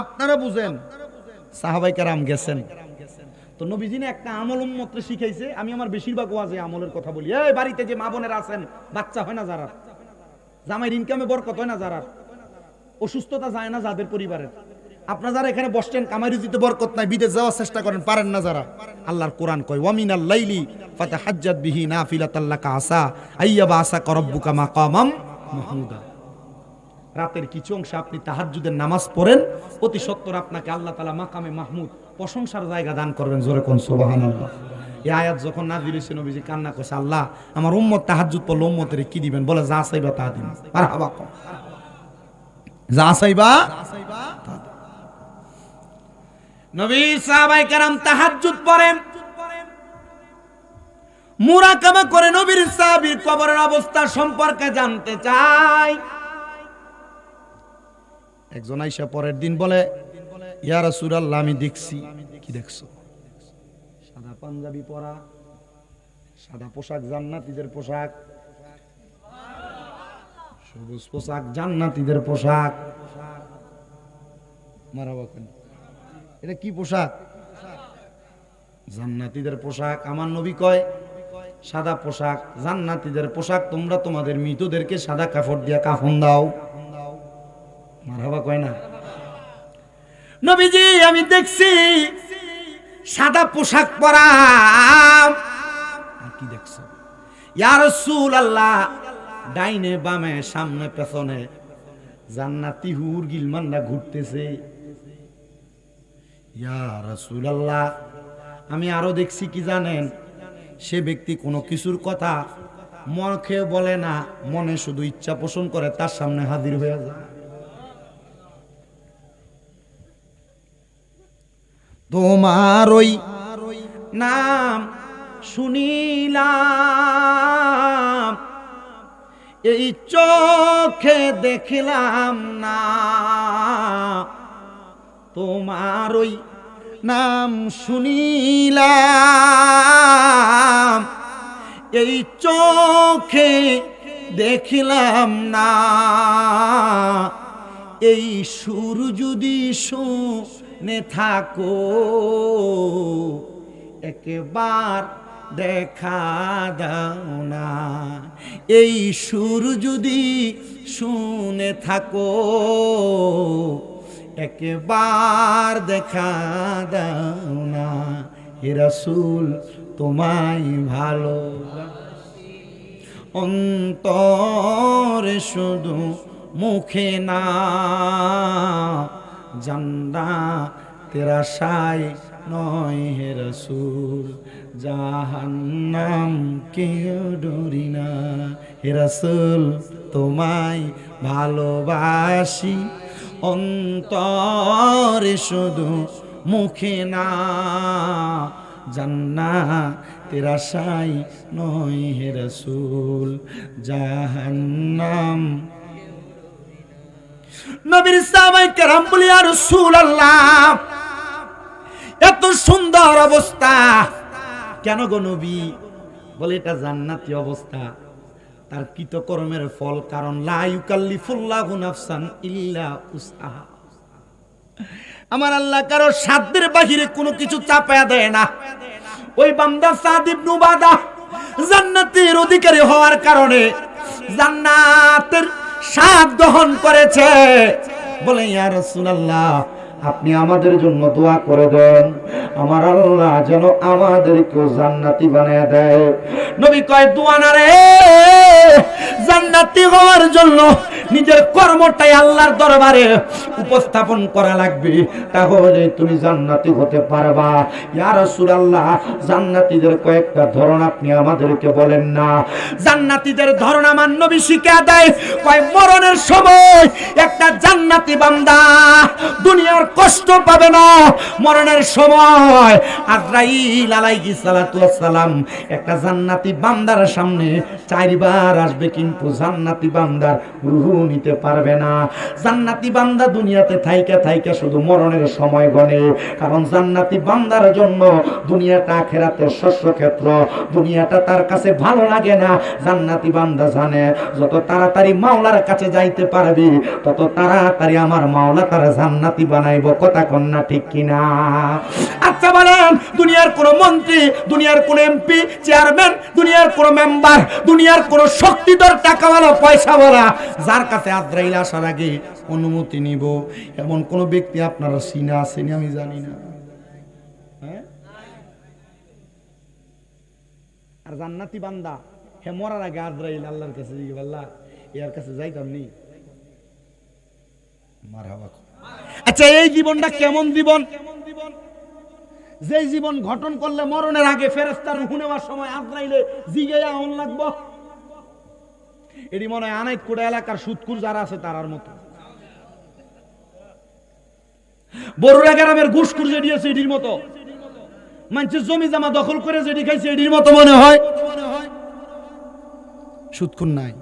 আপনারা বুঝেন, সাহাবাই কেরাম গেছেন। তো নবীজি না একটা আমল উম্মতরে শিখাইছে। আমি আমার বেশিরভাগ ওয়াজে আমলের কথা বলি। এই বাড়িতে যে মা বোনেরা আছেন, বাচ্চা হয় না যারা, জামাইয়ের ইনকামে বরকত হয় না যারা, অসুস্থতা যায় না যাদের পরিবারের, আপনারা যারা এখানে বসছেন কামাই রুজিতে বরকত নাই, বিদেশ যাওয়ার চেষ্টা করেন, পারেন না যারা, আল্লাহর কোরআন কয় ওয়ামিনাল লাইলি ফাতাহাজ্জাত বিহি নাফিলাতাল লাকা আসা আইয়াবাসাকা রাব্বুকা মাকামাম মাহমুদা। রাতের কিছু অংশ আপনি তাহাজ্জুদের নামাজ পড়েন, অতি সত্বর আপনাকে আল্লাহ তাআলা মাকামে মাহমুদ, প্রশংসার জায়গা দান করবেন। জোরে কোন সুবহানাল্লাহ। এই আয়াত যখন নাযিল হইছে নবীজি কান্না করছে, আল্লাহ আমার উম্মত তাহাজ্জুদ পড়লে উম্মতের কি দিবেন? বলে যা চাইবা তা দিন। মারহাবা কম, যা চাইবা। নবী সাহাবায়ে কেরাম তাহাজ্জুদ পড়েন, মুরাকাবা করে নবীর সাহাবীর কবরের অবস্থা সম্পর্কে জানতে চায়। একজন আয়েশা পরের দিন বলে, ইয়া রাসূলুল্লাহ আমি দেখছি। কি দেখছো? সাদা পাঞ্জাবি পরা, সাদা পোশাক জান্নাতীদের পোশাক, সবুজ পোশাক জান্নাতীদের পোশাক। মারহাবা কোন, এটা কি পোশাক? জান্নাতীদের পোশাক। আমার নবী কয় সাদা পোশাক জান্নাতীদের পোশাক, তোমরা তোমাদের মৃতদেরকে সাদা কাপড় দিয়া কাফন দাও। মারহাবা কয় না? নবীজি আমি দেখছি সাদা পোশাক পরা। আর কি দেখছো? ইয়া রাসূলুল্লাহ ডাইনে বামে সামনে পেছনে জান্নাতি হুর গিলমানরা ঘুরতেছে। ইয়া রাসূলুল্লাহ আমি আরো দেখছি কি জানেন? সে ব্যক্তি কোনো কিছুর কথা মুখে বলে না, মনে শুধু ইচ্ছা পোষণ করে, তার সামনে হাজির হয়ে যায়। তোমার ওই নাম শুনিলাম, এই চোখে দেখলাম না। তোমার ওই নাম শুনিলাম, এই চোখে দেখলাম না। এই সুর যদি শুনে থাকো একবার দেখা দাও না। এই সুর যদি শুনে থাকো একবার দেখা দাও না। হে রাসূল তোমায় ভালোবাসি অন্তরে শুধু মুখে না। জান্নাতের আশায় নয় হে রাসূল, জাহান্নাম কেউ ডরি না। হে রাসূল তোমায় ভালোবাসি অন্তরে শুধু মুখে না। জান্নাতের আশায় নয় হে রাসূল, জাহান্নাম। নবীর সাহাবায়ে কেরাম বলে ইয়া রাসূলুল্লাহ এত সুন্দর অবস্থা কেন গো নবী? বলে এটা জান্নাতি অবস্থা, তার কৃতকর্মের ফল। কারণ লা ইউকাল্লিফুল্লাহু নাফসান ইল্লা উসআহা। আমার আল্লাহ কারো সাধ্যের বাহিরে কোনো কিছু চাপায়া দেয় না। ওই বান্দা সাদ ইবনে উবাদা জান্নাতের অধিকারী হওয়ার কারণে জান্নাতের স্বাদ গ্রহণ করেছে। বলে ইয়া রাসূলুল্লাহ আপনি আমাদের জন্য দোয়া করে দেন, আমার আল্লাহ যেন আমাদেরকে জান্নাতি বানিয়ে দেয়। নবী কয় দোয়া না রে, জান্নাতি হওয়ার জন্য নিজের কর্মটাই আল্লাহর দরবারে উপস্থাপন করা লাগবে, তাহলে তুমি জান্নাতি হতে পারবা। ইয়া রাসূলুল্লাহ জান্নাতীদের কয়েকটা ধরন আপনি আমাদেরকে বলেন না। জান্নাতীদের ধরন আমার নবী শিখিয়ে দেয়। কয় মরণের সময় একটা জান্নাতি বান্দা দুনিয়ার কষ্ট পাবে না। মরণের সময় আজরাইল আলাইহিস সালাতু ওয়াস সালাম একটা জান্নাতি বান্দার সামনে চারবার আসবে, কিন্তু জান্নাতি বান্দার রূহ নিতে পারবে না। জান্নাতি বান্দা দুনিয়াতে থাইকা থাইকা শুধু মরণের সময় গণে, কারণ জান্নাতি বান্দার জন্য দুনিয়াটা আখিরাতের শস্যক্ষেত্র। দুনিয়াটা তার কাছে ভালো লাগে না। জান্নাতি বান্দা জানে যত তাড়াতাড়ি মাওলার কাছে যাইতে পারবি তত তাড়াতাড়ি আমার মাওলা তার জান্নাতি বানাইব। কথা কন্যা ঠিক কিনা? আচ্ছা বলেন, দুনিয়ার কোন মন্ত্রী, দুনিয়ার কোন এমপি, চেয়ারম্যান, দুনিয়ার কোন মেম্বার, দুনিয়ার কোন শক্তিধর টাকাওয়ালা পয়সাওয়ালা যার কাছে আজরাইল আসার আগে অনুমতি নিব এমন কোন ব্যক্তি আপনারা চিনা আছেন? আমি জানি না। আর জান্নাতি বান্দা হে মরার আগে আজরাইল আল্লাহর কাছে জিজ্ঞেস, আল্লাহ এর কাছে যাইতাম নি। মারহাবা। আচ্ছা, এই জীবনটা কেমন জীবন? যে জীবন গঠন করলে মরণের আগে ফেরেশতার রূহ নেওয়ার সময় আজরাইলে জিগাইয়া আউন লাগবো। এটি মনে হয় আনাইতকুড়া এলাকার সুদকুর যারা আছে তারার মতো। বরুড়া গ্রামের ঘুষখুর যেটি আছে এটির মতো। মানুষের জমি জামা দখল করে যেটি খাইছে এটির মতো মনে হয়। সুদকুর নাই।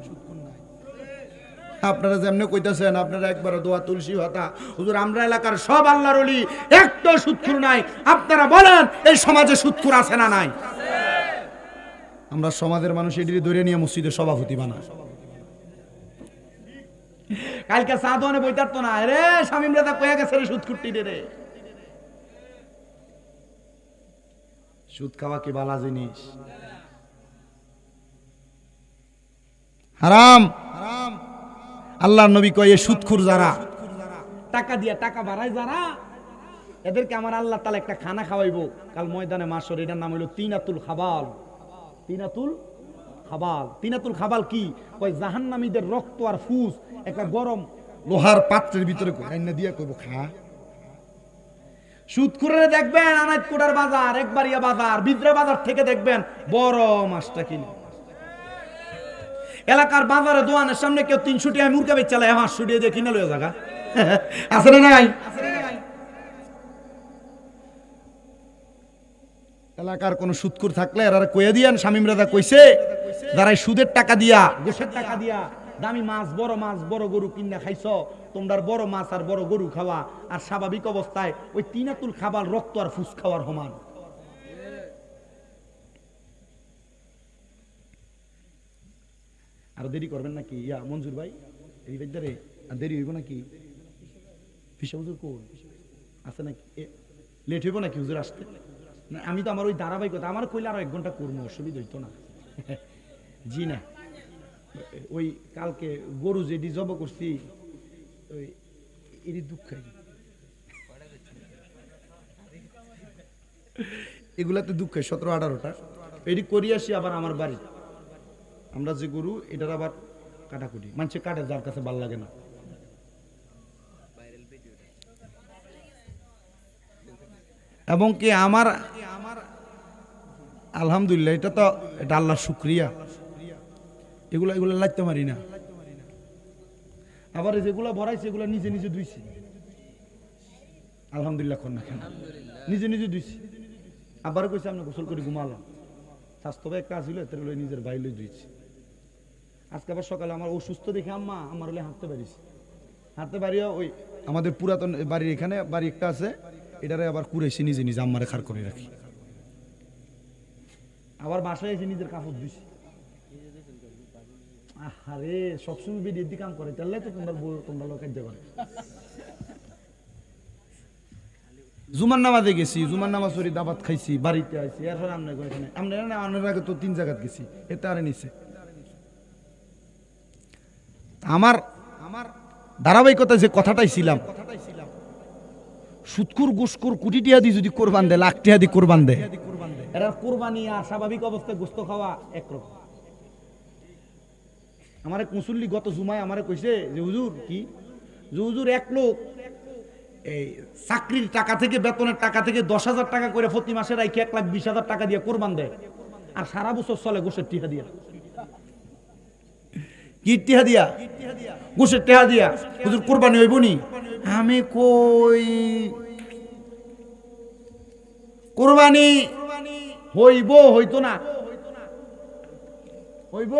আপনারা যেমনি কইতাছেন, আপনারা একবার দোয়া তুলসী হতা হুজুর আমরা এলাকার সব আল্লাহর ওলি, একটা সুদখুর নাই। আপনারা বলেন এই সমাজে সুদখুর আছে না নাই? আমরা সমাজের মানুষ এটি ধরে নিয়ে মসজিদের সভাপতি বানাই। কালকে চা দোয়ানে বইতারতো না, রে শামিম রাজা কয়ে গেছে রে সুদখুরটি রে। সুদ খাওয়া কি বালা জিনিস? হারাম। আল্লাহর নবী কয় সুদখুর যারা, টাকা দিয়া টাকা বাড়ায় যারা, এদেরকে আমার আল্লাহ তাআলা একটা খানা খাওয়াইবো কাল ময়দানে মাশর। এটার নাম হইল তিনাতুল খাবাল। তিনাতুল খাবাল। তিনাতুল খাবাল কি? কয় জাহান্নামীদের রক্ত আর ফুস একটা গরম লোহার পাত্রের ভিতরে রান্না দিয়া কইবো খা। সুদখুরের দেখবেন আনাইতকুড়ার বাজার, একবারিয়া বাজার, বিদ্রা বাজার থেকে দেখবেন বড় মাছটা কিনে। এলাকার বাজারে দোয়ানের সামনে কেউ 300 টাকা মুরগা বেচ চালায়, 500 টাকা দিয়ে কিনে লয়ে জায়গা আছে না নাই? এলাকার কোন সুদখুর থাকলে এরা কইয়া দিয়েন, শামিম রাজা কইছে যারা সুদের টাকা দিয়া, ঘুষের টাকা দিয়া দামি মাছ, বড় গরু কিনা খাইছ, তোমরা বড় মাছ আর বড় গরু খাওয়া আর স্বাভাবিক অবস্থায় ওই তিনাতুল খাবার রক্ত আর ফুস খাওয়ার সমান। আর দেরি করবেন নাকি ইয়া মঞ্জুর ভাই? এই বেদারে আর দেরি হইব নাকি? ফিসা হুজুর কোন আছে নাকি? লেট হইব নাকি হুজুর আসতে? না, আমি তো আমার ওই ধারাবাহিকতা আমার কইলে আরো 1 ঘন্টা করবো, অসুবিধা হইতো না। জি না, ওই কালকে গরু যেটি জব করছি ওই এটি দুঃখ এগুলাতে দুঃখ 17-18টা এটি করি আসি আবার আমার বাড়ি। আমরা যে গরু এটার আবার কাটাকুটি মানুষে কাটে, যার কাছে ভাল লাগে না। এবং কি আমার আলহামদুলিল্লাহ এটা তো এটা আল্লাহর শুকরিয়া, এগুলা লাগতে পারি না। আবার যেগুলা ভরাইছে এগুলা নিজে নিজে ধুইছি, আলহামদুলিল্লাহ কর না কেন, নিজে নিজে ধুইছি। আবার কইছে আমি গোসল করে ঘুমালাম, স্বাস্থ্য একটা আসছিল এতে নিজের বাইরে ধুইছি। আজকে আবার সকালে আমার অসুস্থ দেখে আম্মা আমার হলে হাঁটতে পারিস, হাঁটতে পারিও ওই আমাদের পুরাতন বাড়ির এখানে বাড়ি একটা আছে, এটারে আবার কুড়াইছি নিজে নিজে আম্মারে খাড় করে রাখি। আবার বাসায় এসে নিজের কাপড় ধুইছি। আরে সবসময় বেরিয়ে দিয়ে কাম করে, তাহলে তো তোমরা লোক কাজ করে। জুমার নামাজে গেছি, জুমার নামাজ পড়ি, দাবাত খাইছি, বাড়িতে আইছি, এরপর আপনার আগে তো 3 জায়গাত গেছি, এতে আরে নিছে। আমার ধারাবাহিকতা যে কথাটাই ছিলাম, সুদকুর গুসকুর কোটি টিয়া দিয়ে যদি কোরবান দেয়, লাখ টিয়া দিয়ে কোরবান দেয়, এরা কোরবানি আর স্বাভাবিক অবস্থায় গোস্ত খাওয়া একরকম। আমার এক মুসল্লি গত জুমায় আমারে কইছে যে হুজুর কি, যে হুজুর এক লোক এই চাকরির টাকা থেকে, বেতনের টাকা থেকে 10,000 টাকা করে প্রতি মাসে রাখি 1,20,000 টাকা দিয়ে কোরবান দেয়, আর সারা বছর চলে গোসের টিহা দিয়া। কি টিহা দিয়া? গোসের টিহা দিয়া। হুজুর কোরবানি হইব নি? আমি কই কোরবানি হইব, হইতো না, হইব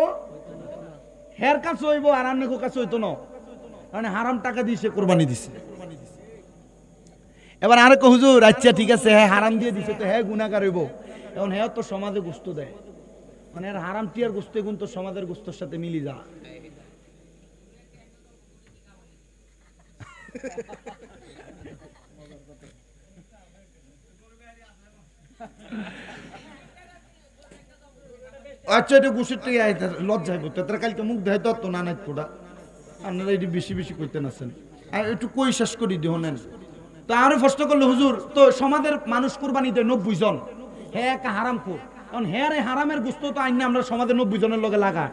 হের কাছে হইব আর আন্নে কাছে হইতো না, মানে হারাম টাকা দিয়ে সে কোরবানি দিছে। এবার আরে কো হুজুর আচ্ছা ঠিক আছে, হ্যাঁ হারাম দিয়ে দিছে তো হ্যাঁ গুনাহগার হইব, এখন হ্যাঁ তো সমাজে গোস্ত দেয়, মানে আর হারাম টিয়ার গোস্ত গুণ তো সমাজের গোস্তর সাথে মিলি যা। আচ্ছা এটা গোসের টিয়া লজ্জা হইব, তারা কালকে মুখ দেয় তো না নাই তোরা আপনারা এটি বেশি বেশি করতেন আছেন, আর একটু কই শেষ করি দিও নেন। তো আরো প্রশ্ন করলো হুজুর তো সমাজের মানুষ কোরবানি দেয় 90 জন, হ্যাঁ একটা হারাম কর, কারণ হ্যাঁ এই হারামের গোস্ত তো আইন আমরা সমাজের 90 জনের লগে লাগা,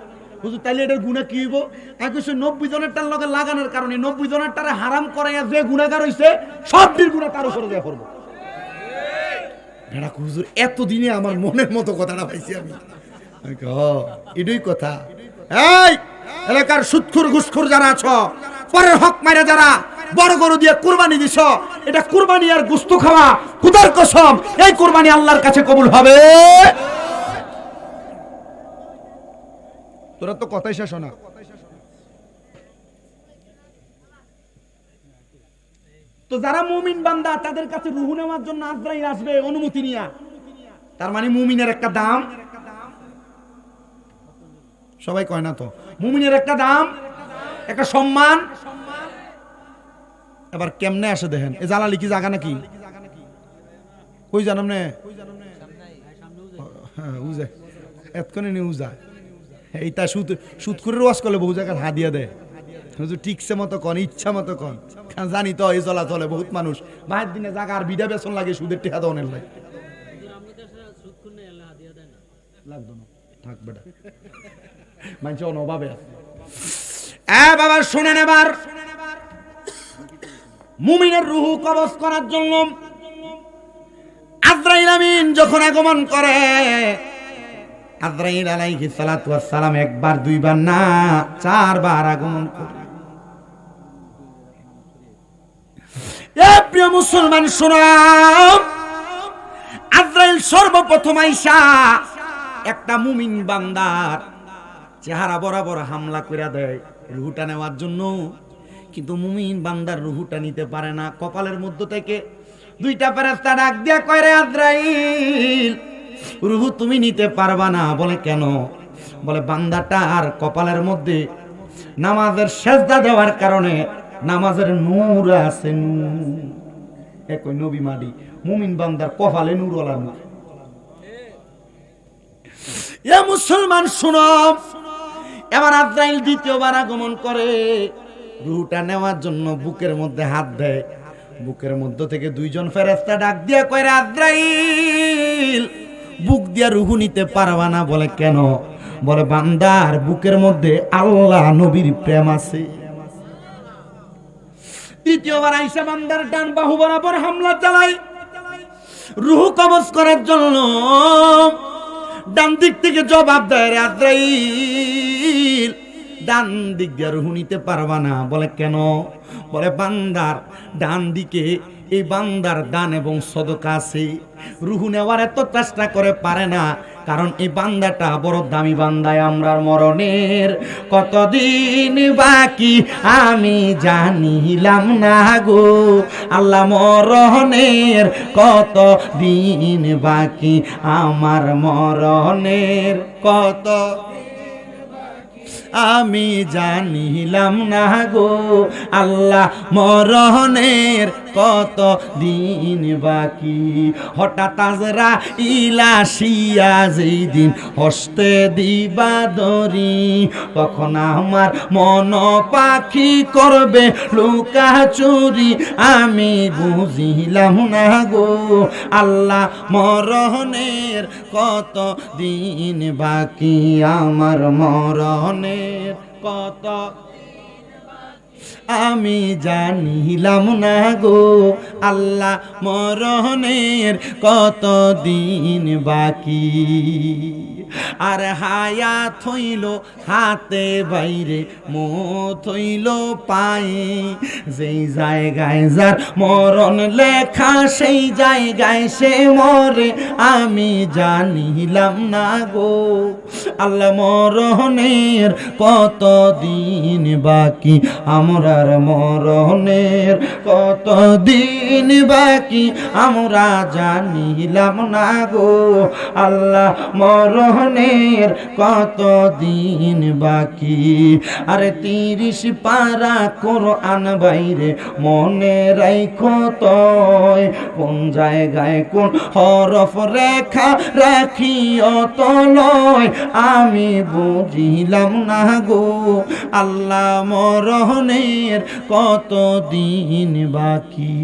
হুজুর তাইলে এটার গুণা কি হইব? এক 90 জনের টার লগে লাগানোর কারণে 90 জনের টারে হারাম করে যে গুণাগার হইছে সবটির গুণা তার উপরে দেয়া করবো। ভেড়া হুজুর এতদিনে আমার মনের মতো কথাটা পাইছি আমি, এটাই কথা। এই এলাকার সুদখোর ঘুষখোর যারা আছো, পরের হক মাইরা যারা বড় গরু দিয়ে কুরবানি দিছ, এটা কুরবানি আর গোশত খাওয়া, খোদার কসম এই কুরবানি আল্লাহর কাছে কবুল হবে? তোরা তো কথাই শেষ না। তো যারা মুমিন বান্দা তাদের কাছে রুহু নেওয়ার জন্য আজরাইল আসবে অনুমতি নিয়া, তার মানে মুমিনের একটা দাম, সবাই কয় না তো, মুমিনের একটা দাম, একটা সম্মান। এবার কেমনে আসে দেখেন, এ জালালি কি জায়গা নাকি? কই জানাম নে এতক্ষণে নিউজ যায় এইটা সুদ করে ওয়াজ করলে বহু জায়গায় হাদিয়া দেয়, ঠিকছে মতো কন, ইচ্ছা মতো কন, জানি তো এই চলা চলে বহুত মানুষ বাহির দিনে জায়গা আর বিডা বেসন লাগে সুদের টেহা দনের লাগে লাগতো না, থাক বেটা মানছে অনভাবে আছে। বাবা শুনেন, এবার মুমিনের রুহু কবজ করার জন্য আজরাইল আমিন যখন আগমন করে, আজরাইল আলাইহিস সালাতু ওয়াস সালাম একবার দুইবার না 4 বার আগমন করে। এ প্রিয় মুসলমান শোনো, আজরাইল সর্বপ্রথম আইসা একটা মুমিন বান্দার চেহারা বরাবর হামলা করে দেয় রুহুটা নেওয়ার জন্য, কিন্তু মুমিন বান্দার রুহুটা নিতে পারে না। কপালের মধ্য থেকে 2টা ফেরেশতা ডাক দিয়া কয়, রে আজরাইল রুহু তুমি নিতে পারবা না। বলে কেন? বলে বান্দাটার কপালের মধ্যে নামাজের সেজদা দেওয়ার কারণে নামাজের নূর আছে, নূর একই নবী মাডি মুমিন বান্দার কপালে নূর ওলা না। এ মুসলমান শুনো, এবার আজরাইল দ্বিতীয়বার আগমন করে, রুহুটা নেওয়ার জন্য বুকের মধ্যে হাত দেয়, বুকের মধ্য থেকে 2 জন ফেরেশতা ডাক দিয়া কয়, রে আজরাইল বুক দিয়া রুহু নিতে পারবা না। বলে কেন? বলে বান্দার বুকের মধ্যে আল্লাহ নবীর প্রেম আছে। তৃতীয়বার আইসা বান্দার ডান বাহু বরাবর হামলা চালায় রুহু কবজ করার জন্য, ডান দিক থেকে জবাব দেয়, রে আজরাইল ডান দিক দিয়ে রুহু নিতে পারবা না। বলে কেন? বলে বান্দার ডান দিকে এই বান্দার দান এবং সদকা আছে, রুহু নেওয়ার এত চেষ্টা করে পারে না, কারণ এই বান্দাটা বড় দামি বান্দায়। আমরার মরণের কতদিন বাকি আমি জানিলাম না গো আল্লাহ, মরণের কত দিন বাকি, আমার মরণের কত আমি জানিলাম না গো আল্লাহ, মরণের কত দিন বাকি। হঠাৎ আজরাইল আসিয়া যেই দিন হস্তে দিবা দরি, তখন আমার মন পাখি করবে লুকা চুরি, আমি বুঝিলাম না গো আল্লাহ, মরণের কত দিন বাকি, আমার মরণের কত। আমি জানিলাম না গো আল্লাহ মরণের কত দিন বাকি। আর হায়াত হইল হাতে বাইরে, মত হইল পায়ে, যেই জায়গায় যার মরণ লেখা সেই জায়গায় সে মরে, আমি জানিলাম না গো আল্লাহ মরণের কত দিন বাকি, আমরার মরণের কত দিন বাকি, আমরা জানিলাম না গো আল্লাহ মরণের কত দিন বাকি। আরে 30 পারা কোরআন বাইরে মনে রাখো তয়, কোন জায়গায় কোন হরফ রেখা রাখিও তলয়, আমি বুঝিলাম না গো আল্লাহ মরণের কত দিন বাকি।